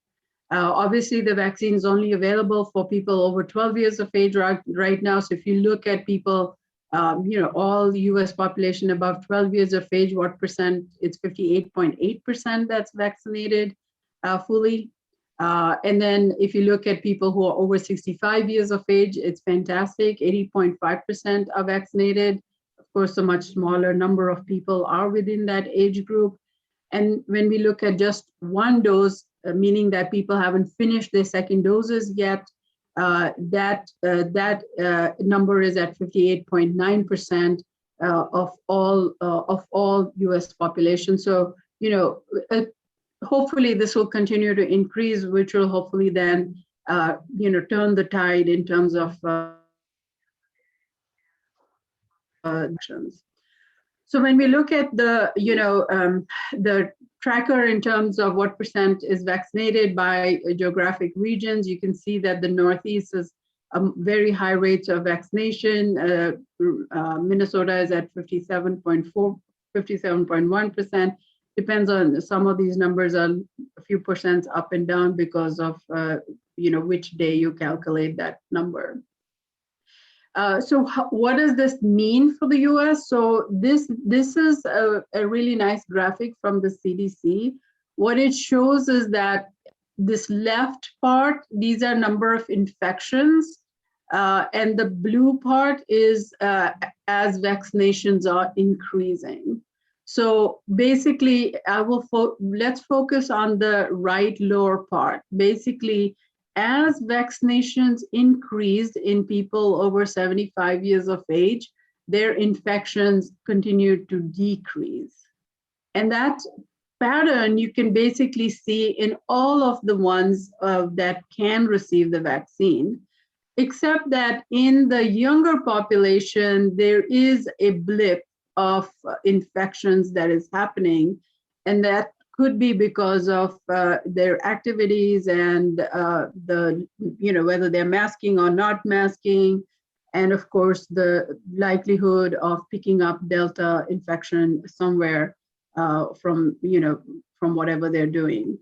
Obviously, the vaccine is only available for people over 12 years of age right now. So if you look at people, all the US population above 12 years of age, what percent? It's 58.8% that's vaccinated fully. And then if you look at people who are over 65 years of age, it's fantastic. 80.5% are vaccinated. Of course, a much smaller number of people are within that age group. And when we look at just one dose, meaning that people haven't finished their second doses yet, that number is at 58.9% of all U.S. population. So, hopefully this will continue to increase, which will hopefully then, turn the tide in terms of actions. So when we look at the, the tracker in terms of what percent is vaccinated by geographic regions, you can see that the Northeast is very high rates of vaccination. Minnesota is at 57.1%. Depends on, some of these numbers are a few percent up and down because of, which day you calculate that number. So what does this mean for the US? So this is a really nice graphic from the CDC. What it shows is that this left part, these are number of infections, and the blue part is as vaccinations are increasing. So basically, let's focus on the right lower part. Basically, as vaccinations increased in people over 75 years of age, their infections continued to decrease. And that pattern you can basically see in all of the ones that can receive the vaccine, except that in the younger population, there is a blip of infections that is happening, and that could be because of their activities and whether they're masking or not masking, and of course the likelihood of picking up Delta infection somewhere from whatever they're doing.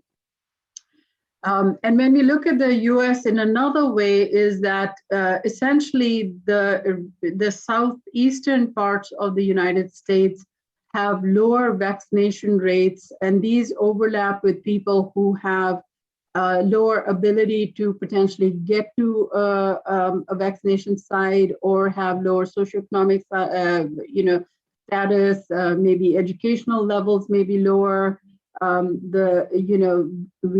And when we look at the US in another way, is that essentially the southeastern parts of the United States have lower vaccination rates, and these overlap with people who have lower ability to potentially get to a vaccination site, or have lower socioeconomic status, maybe educational levels may be lower. We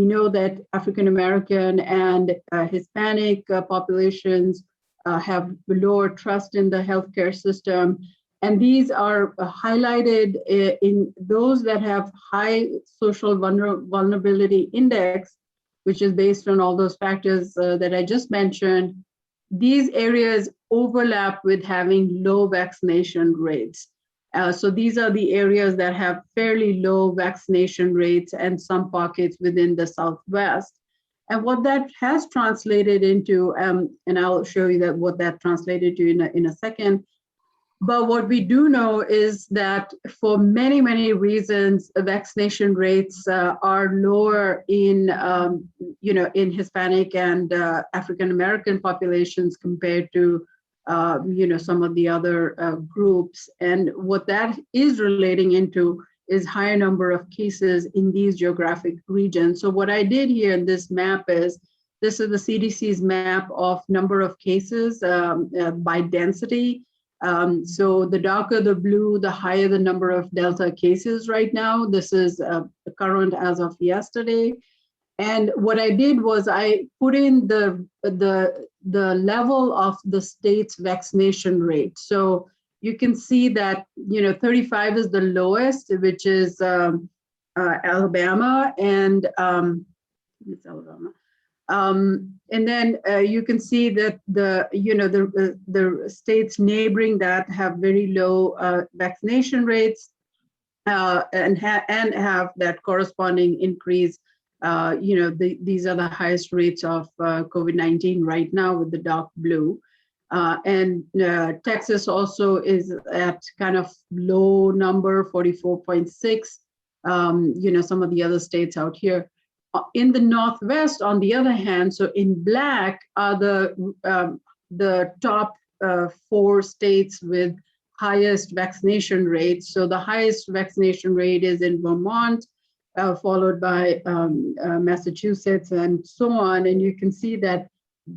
know that African American and Hispanic populations have lower trust in the healthcare system. And these are highlighted in those that have high social vulnerability index, which is based on all those factors that I just mentioned. These areas overlap with having low vaccination rates. So these are the areas that have fairly low vaccination rates, and some pockets within the Southwest. And what that has translated into, and I'll show you what that translated to in a second. But what we do know is that for many, many reasons, vaccination rates are lower in, in Hispanic and African American populations compared to, some of the other groups. And what that is relating into is higher number of cases in these geographic regions. So what I did here in this map is, this is the CDC's map of number of cases by density. So the darker the blue, the higher the number of Delta cases right now. This is current as of yesterday. And what I did was I put in the level of the state's vaccination rate. So you can see that 35 is the lowest, which is Alabama, and it's Alabama. And then you can see that the states neighboring that have very low vaccination rates and have that corresponding increase. These are the highest rates of COVID-19 right now with the dark blue. And Texas also is at kind of low number, 44.6. Some of the other states out here. In the Northwest, on the other hand, so in black are the top 4 states with highest vaccination rates. So the highest vaccination rate is in Vermont, followed by Massachusetts and so on. And you can see that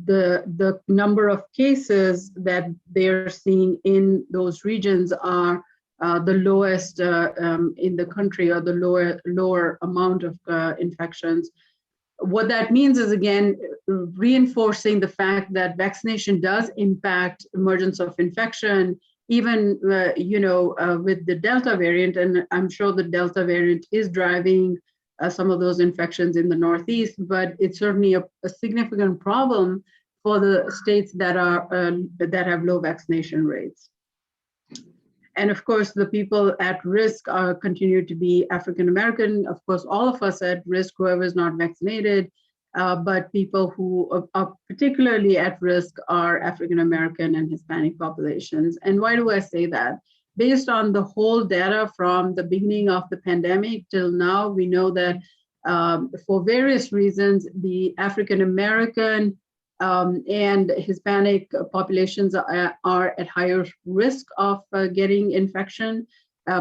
the number of cases that they're seeing in those regions are the lowest in the country, or the lower amount of infections. What that means is, again, reinforcing the fact that vaccination does impact emergence of infection, even with the Delta variant. And I'm sure the Delta variant is driving some of those infections in the Northeast, but it's certainly a significant problem for the states that have low vaccination rates. And of course, the people at risk continue to be African American. Of course, all of us at risk, whoever is not vaccinated, but people who are particularly at risk are African American and Hispanic populations. And why do I say that? Based on the whole data from the beginning of the pandemic till now, we know that for various reasons, the African American and Hispanic populations are at higher risk of getting infection,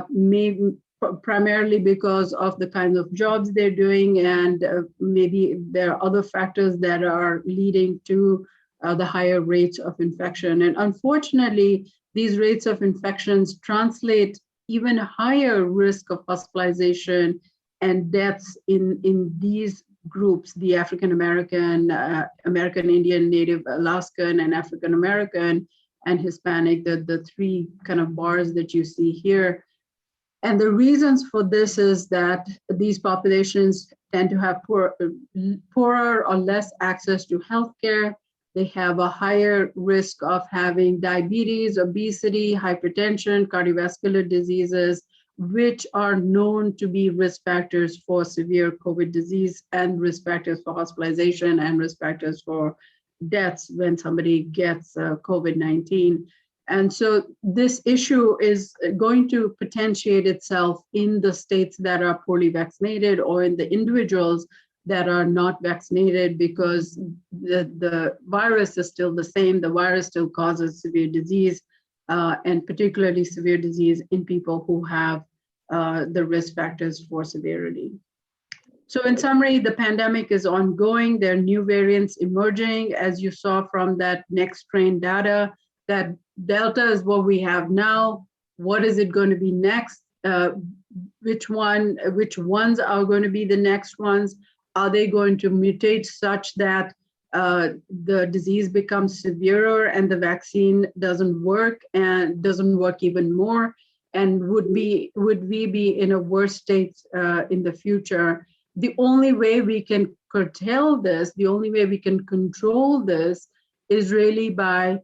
maybe primarily because of the kinds of jobs they're doing, and maybe there are other factors that are leading to the higher rates of infection. And unfortunately, these rates of infections translate even higher risk of hospitalization and deaths in these groups, the African American, American Indian, Native Alaskan, and African American and Hispanic, the 3 kind of bars that you see here. And the reasons for this is that these populations tend to have poorer or less access to healthcare. They have a higher risk of having diabetes, obesity, hypertension, cardiovascular diseases, which are known to be risk factors for severe COVID disease, and risk factors for hospitalization, and risk factors for deaths when somebody gets COVID-19. And so this issue is going to potentiate itself in the states that are poorly vaccinated, or in the individuals that are not vaccinated, because the virus is still the same. The virus still causes severe disease, and particularly severe disease in people who have the risk factors for severity. So in summary, the pandemic is ongoing. There are new variants emerging, as you saw from that next strain data, that Delta is what we have now. What is it going to be next? Which ones are going to be the next ones? Are they going to mutate such that the disease becomes severer and the vaccine doesn't work, and doesn't work even more? And would we be in a worse state in the future? The only way we can curtail this, the only way we can control this, is really by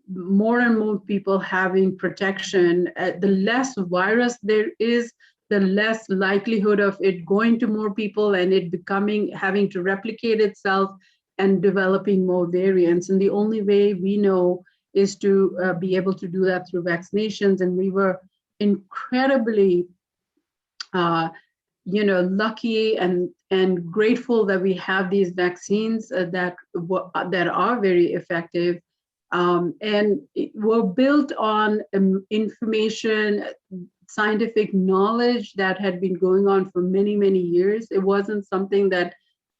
more and more people having protection. The less virus there is, the less likelihood of it going to more people and it having to replicate itself and developing more variants. And the only way we know is to be able to do that through vaccinations. And we were incredibly lucky and grateful that we have these vaccines that are very effective, and were built on information, scientific knowledge that had been going on for many, many years. It wasn't something that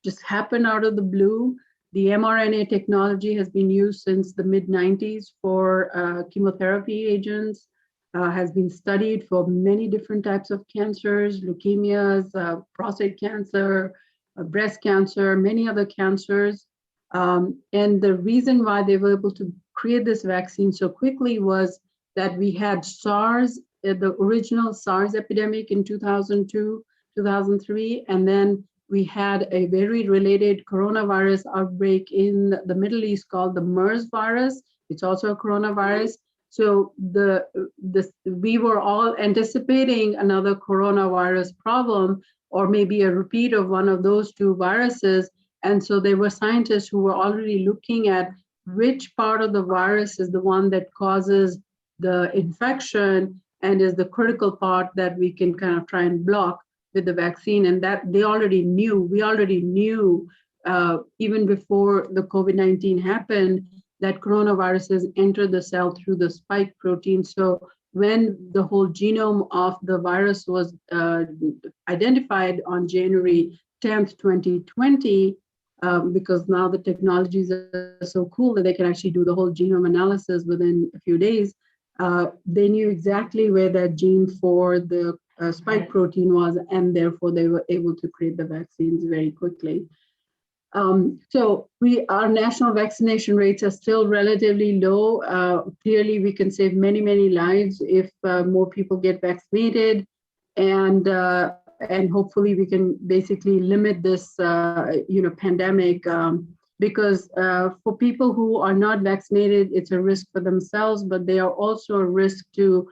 just happened out of the blue. The mRNA technology has been used since the mid-90s for chemotherapy agents, has been studied for many different types of cancers, leukemias, prostate cancer, breast cancer, many other cancers. And the reason why they were able to create this vaccine so quickly was that we had SARS, the original SARS epidemic in 2002. 2003. And then we had a very related coronavirus outbreak in the Middle East called the MERS virus. It's also a coronavirus. So we were all anticipating another coronavirus problem, or maybe a repeat of one of those two viruses. And so there were scientists who were already looking at which part of the virus is the one that causes the infection and is the critical part that we can kind of try and block with the vaccine. And that we already knew even before the COVID-19 happened, that coronaviruses enter the cell through the spike protein. So when the whole genome of the virus was identified on January 10th, 2020, because now the technologies are so cool that they can actually do the whole genome analysis within a few days, they knew exactly where that gene for the spike protein was, and therefore they were able to create the vaccines very quickly. So our national vaccination rates are still relatively low. Clearly, we can save many, many lives if more people get vaccinated, and hopefully we can basically limit this, pandemic. Because for people who are not vaccinated, it's a risk for themselves, but they are also a risk to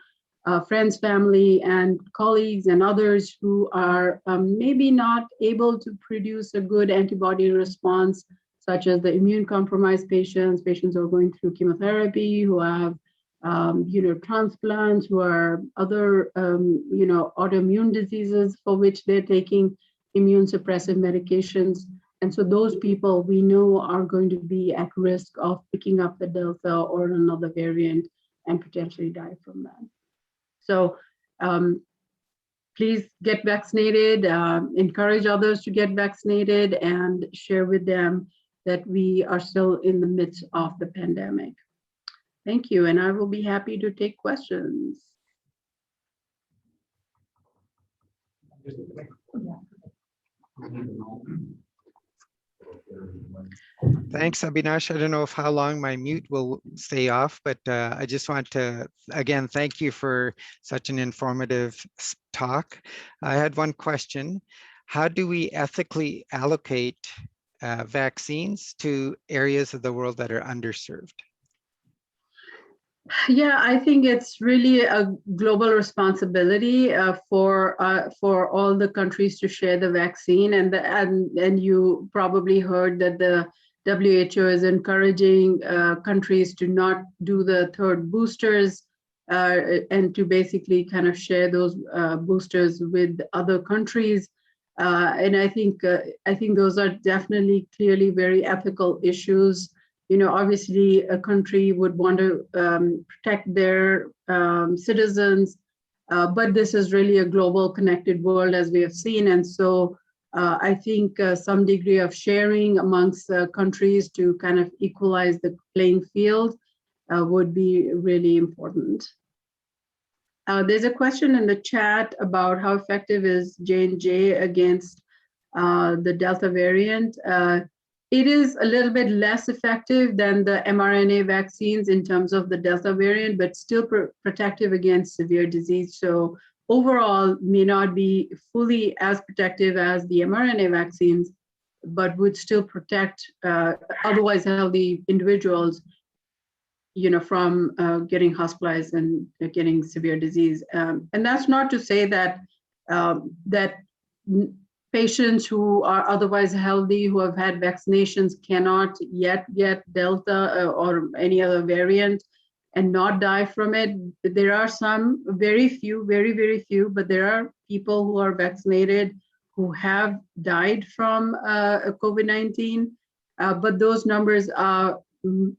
friends, family, and colleagues and others who are maybe not able to produce a good antibody response, such as the immune compromised patients who are going through chemotherapy, who have transplants, who are other autoimmune diseases for which they're taking immune suppressive medications. And so those people we know are going to be at risk of picking up the Delta or another variant and potentially die from that. So please get vaccinated, encourage others to get vaccinated, and share with them that we are still in the midst of the pandemic. Thank you, and I will be happy to take questions. Thanks, Abhinash. I don't know how long my mute will stay off, but I just want to, again, thank you for such an informative talk. I had one question. How do we ethically allocate vaccines to areas of the world that are underserved? Yeah, I think it's really a global responsibility for all the countries to share the vaccine, and you probably heard that the WHO is encouraging countries to not do the third boosters and to basically kind of share those boosters with other countries. And I think those are definitely clearly very ethical issues. Obviously a country would want to protect their citizens, but this is really a global connected world, as we have seen. And so I think some degree of sharing amongst countries to kind of equalize the playing field would be really important. There's a question in the chat about how effective is J&J against the Delta variant. It is a little bit less effective than the mRNA vaccines in terms of the Delta variant, but still protective against severe disease. So overall, may not be fully as protective as the mRNA vaccines, but would still protect otherwise healthy individuals, from getting hospitalized and getting severe disease. And that's not to say that patients who are otherwise healthy, who have had vaccinations, cannot yet get Delta or any other variant and not die from it. There are some, very few, very, very few, but there are people who are vaccinated who have died from COVID-19, but those numbers are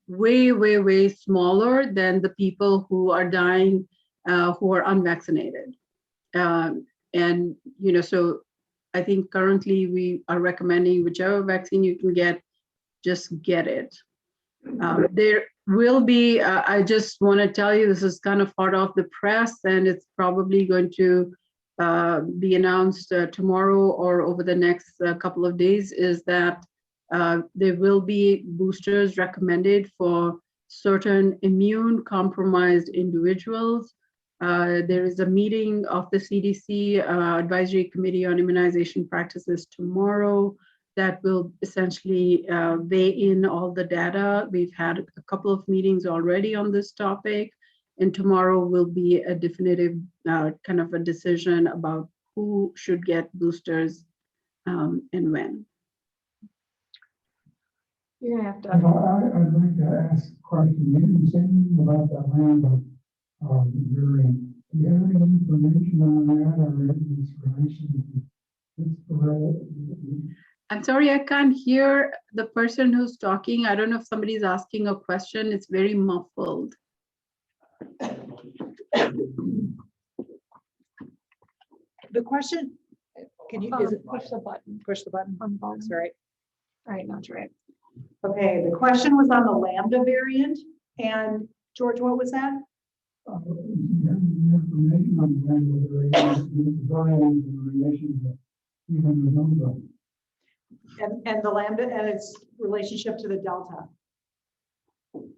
way, way, way smaller than the people who are dying who are unvaccinated. And, so I think currently we are recommending whichever vaccine you can get, just get it. There will be, I just want to tell you, this is kind of hot off the press, and it's probably going to be announced tomorrow or over the next couple of days, is that there will be boosters recommended for certain immune compromised individuals There is a meeting of the CDC Advisory Committee on Immunization Practices tomorrow that will essentially weigh in all the data. We've had a couple of meetings already on this topic, and tomorrow will be a definitive kind of a decision about who should get boosters and when. You're gonna have to. I'd like to ask a question. You didn't say anything about the land of variant. Do you have any information on that or in this relation to I'm sorry, I can't hear the person who's talking. I don't know if somebody's asking a question. It's very muffled. The question, can you, is it Push the button. push the button? On the bottom. That's right. Right, not right. Okay, the question was on the Lambda variant. And George, what was that? information on the land of variant in relation to even the number? And the Lambda and its relationship to the Delta.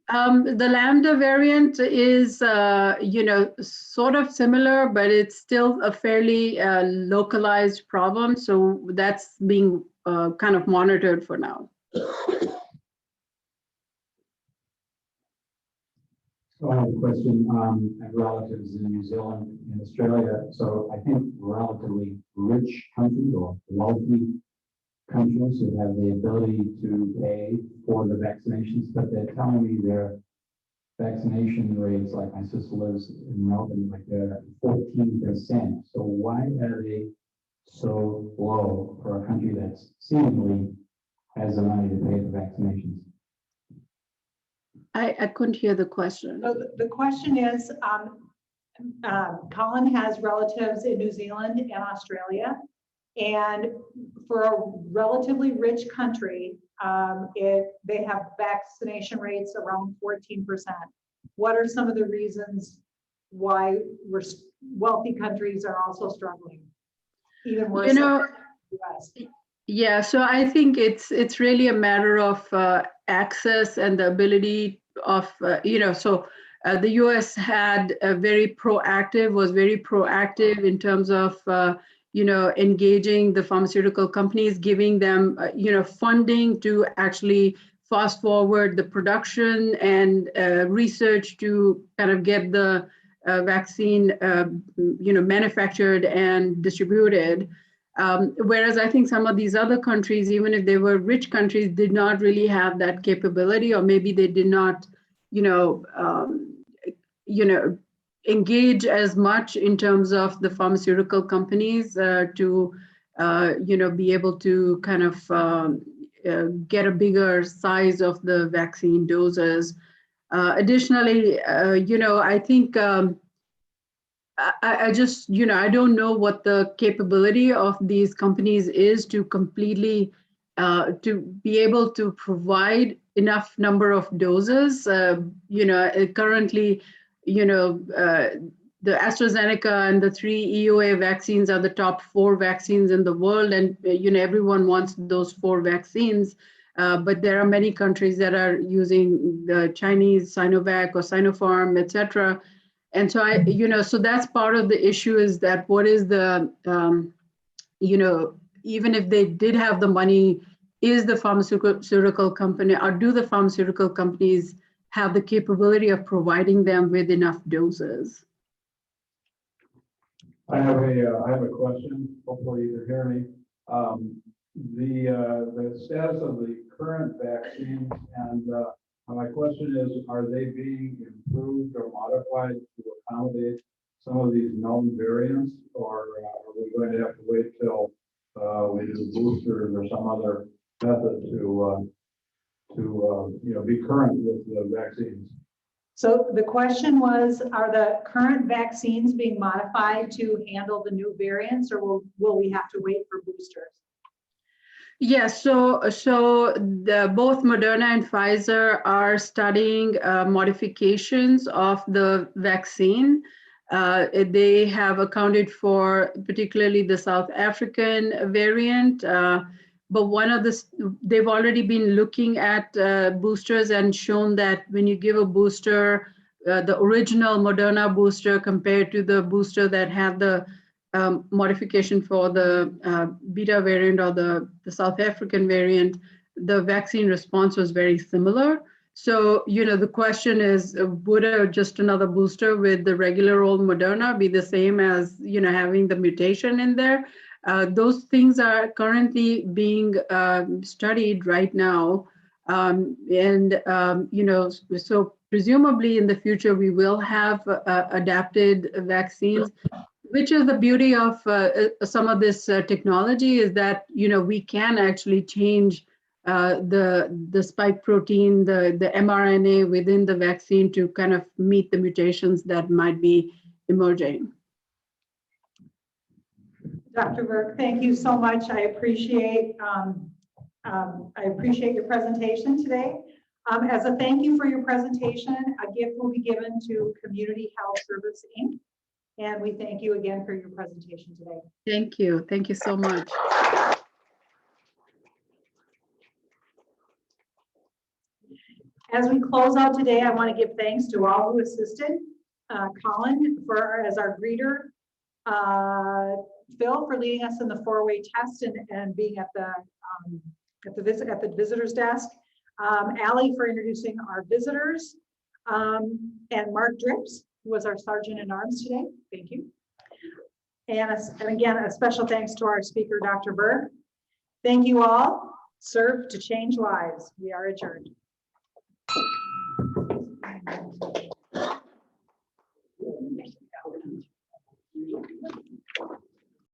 The Lambda variant is, sort of similar, but it's still a fairly localized problem. So that's being kind of monitored for now. So I have a question. I have relatives in New Zealand and Australia. So I think relatively rich countries or wealthy countries who have the ability to pay for the vaccinations, but they're telling me their vaccination rates, like my sister lives in Melbourne, like they're 14%. So why are they so low for a country that seemingly has the money to pay for vaccinations? I couldn't hear the question. So the question is, Colin has relatives in New Zealand and Australia. And for a relatively rich country, they have vaccination rates around 14%. What are some of the reasons why wealthy countries are also struggling? Even worse than the US? Yeah, so I think it's really a matter of access and the ability of, the US had was very proactive in terms of, engaging the pharmaceutical companies, giving them, funding to actually fast forward the production and research to kind of get the vaccine, manufactured and distributed. Whereas I think some of these other countries, even if they were rich countries, did not really have that capability, or maybe they did not, engage as much in terms of the pharmaceutical companies to, be able to kind of get a bigger size of the vaccine doses. Additionally, I think I just, I don't know what the capability of these companies is to completely, to be able to provide enough number of doses. Currently, the AstraZeneca and the 3 EUA vaccines are the top 4 vaccines in the world. And, everyone wants those 4 vaccines. But there are many countries that are using the Chinese Sinovac or Sinopharm, et cetera. And so so that's part of the issue, is that what is the, even if they did have the money, is the pharmaceutical company, or do the pharmaceutical companies have the capability of providing them with enough doses? I have a question. Hopefully you can hear me. The status of the current vaccines, and my question is, are they being improved or modified to accommodate some of these known variants, or are we going to have to wait till we do boosters or some other method to be current with the vaccines? So the question was, are the current vaccines being modified to handle the new variants, or will we have to wait for boosters? Yes, so both Moderna and Pfizer are studying modifications of the vaccine. They have accounted for particularly the South African variant, but they've already been looking at boosters and shown that when you give a booster, the original Moderna booster compared to the booster that had the modification for the beta variant or the South African variant, the vaccine response was very similar. So, the question is, would just another booster with the regular old Moderna be the same as, having the mutation in there? Those things are currently being studied right now. So presumably in the future, we will have adapted vaccines, which is the beauty of some of this technology is that, we can actually change the spike protein, the mRNA within the vaccine to kind of meet the mutations that might be emerging. Dr. Burke, thank you so much. I appreciate your presentation today. As a thank you for your presentation, a gift will be given to Community Health Service, Inc. And we thank you again for your presentation today. Thank you. Thank you so much. As we close out today, I want to give thanks to all who assisted. Colin as our greeter, Phil for leading us in the four-way test and being at the visitors desk, Allie for introducing our visitors, and Mark Drips, who was our Sergeant at Arms today. Thank you. And again, a special thanks to our speaker, Dr. Burke. Thank you all. Serve to change lives. We are adjourned.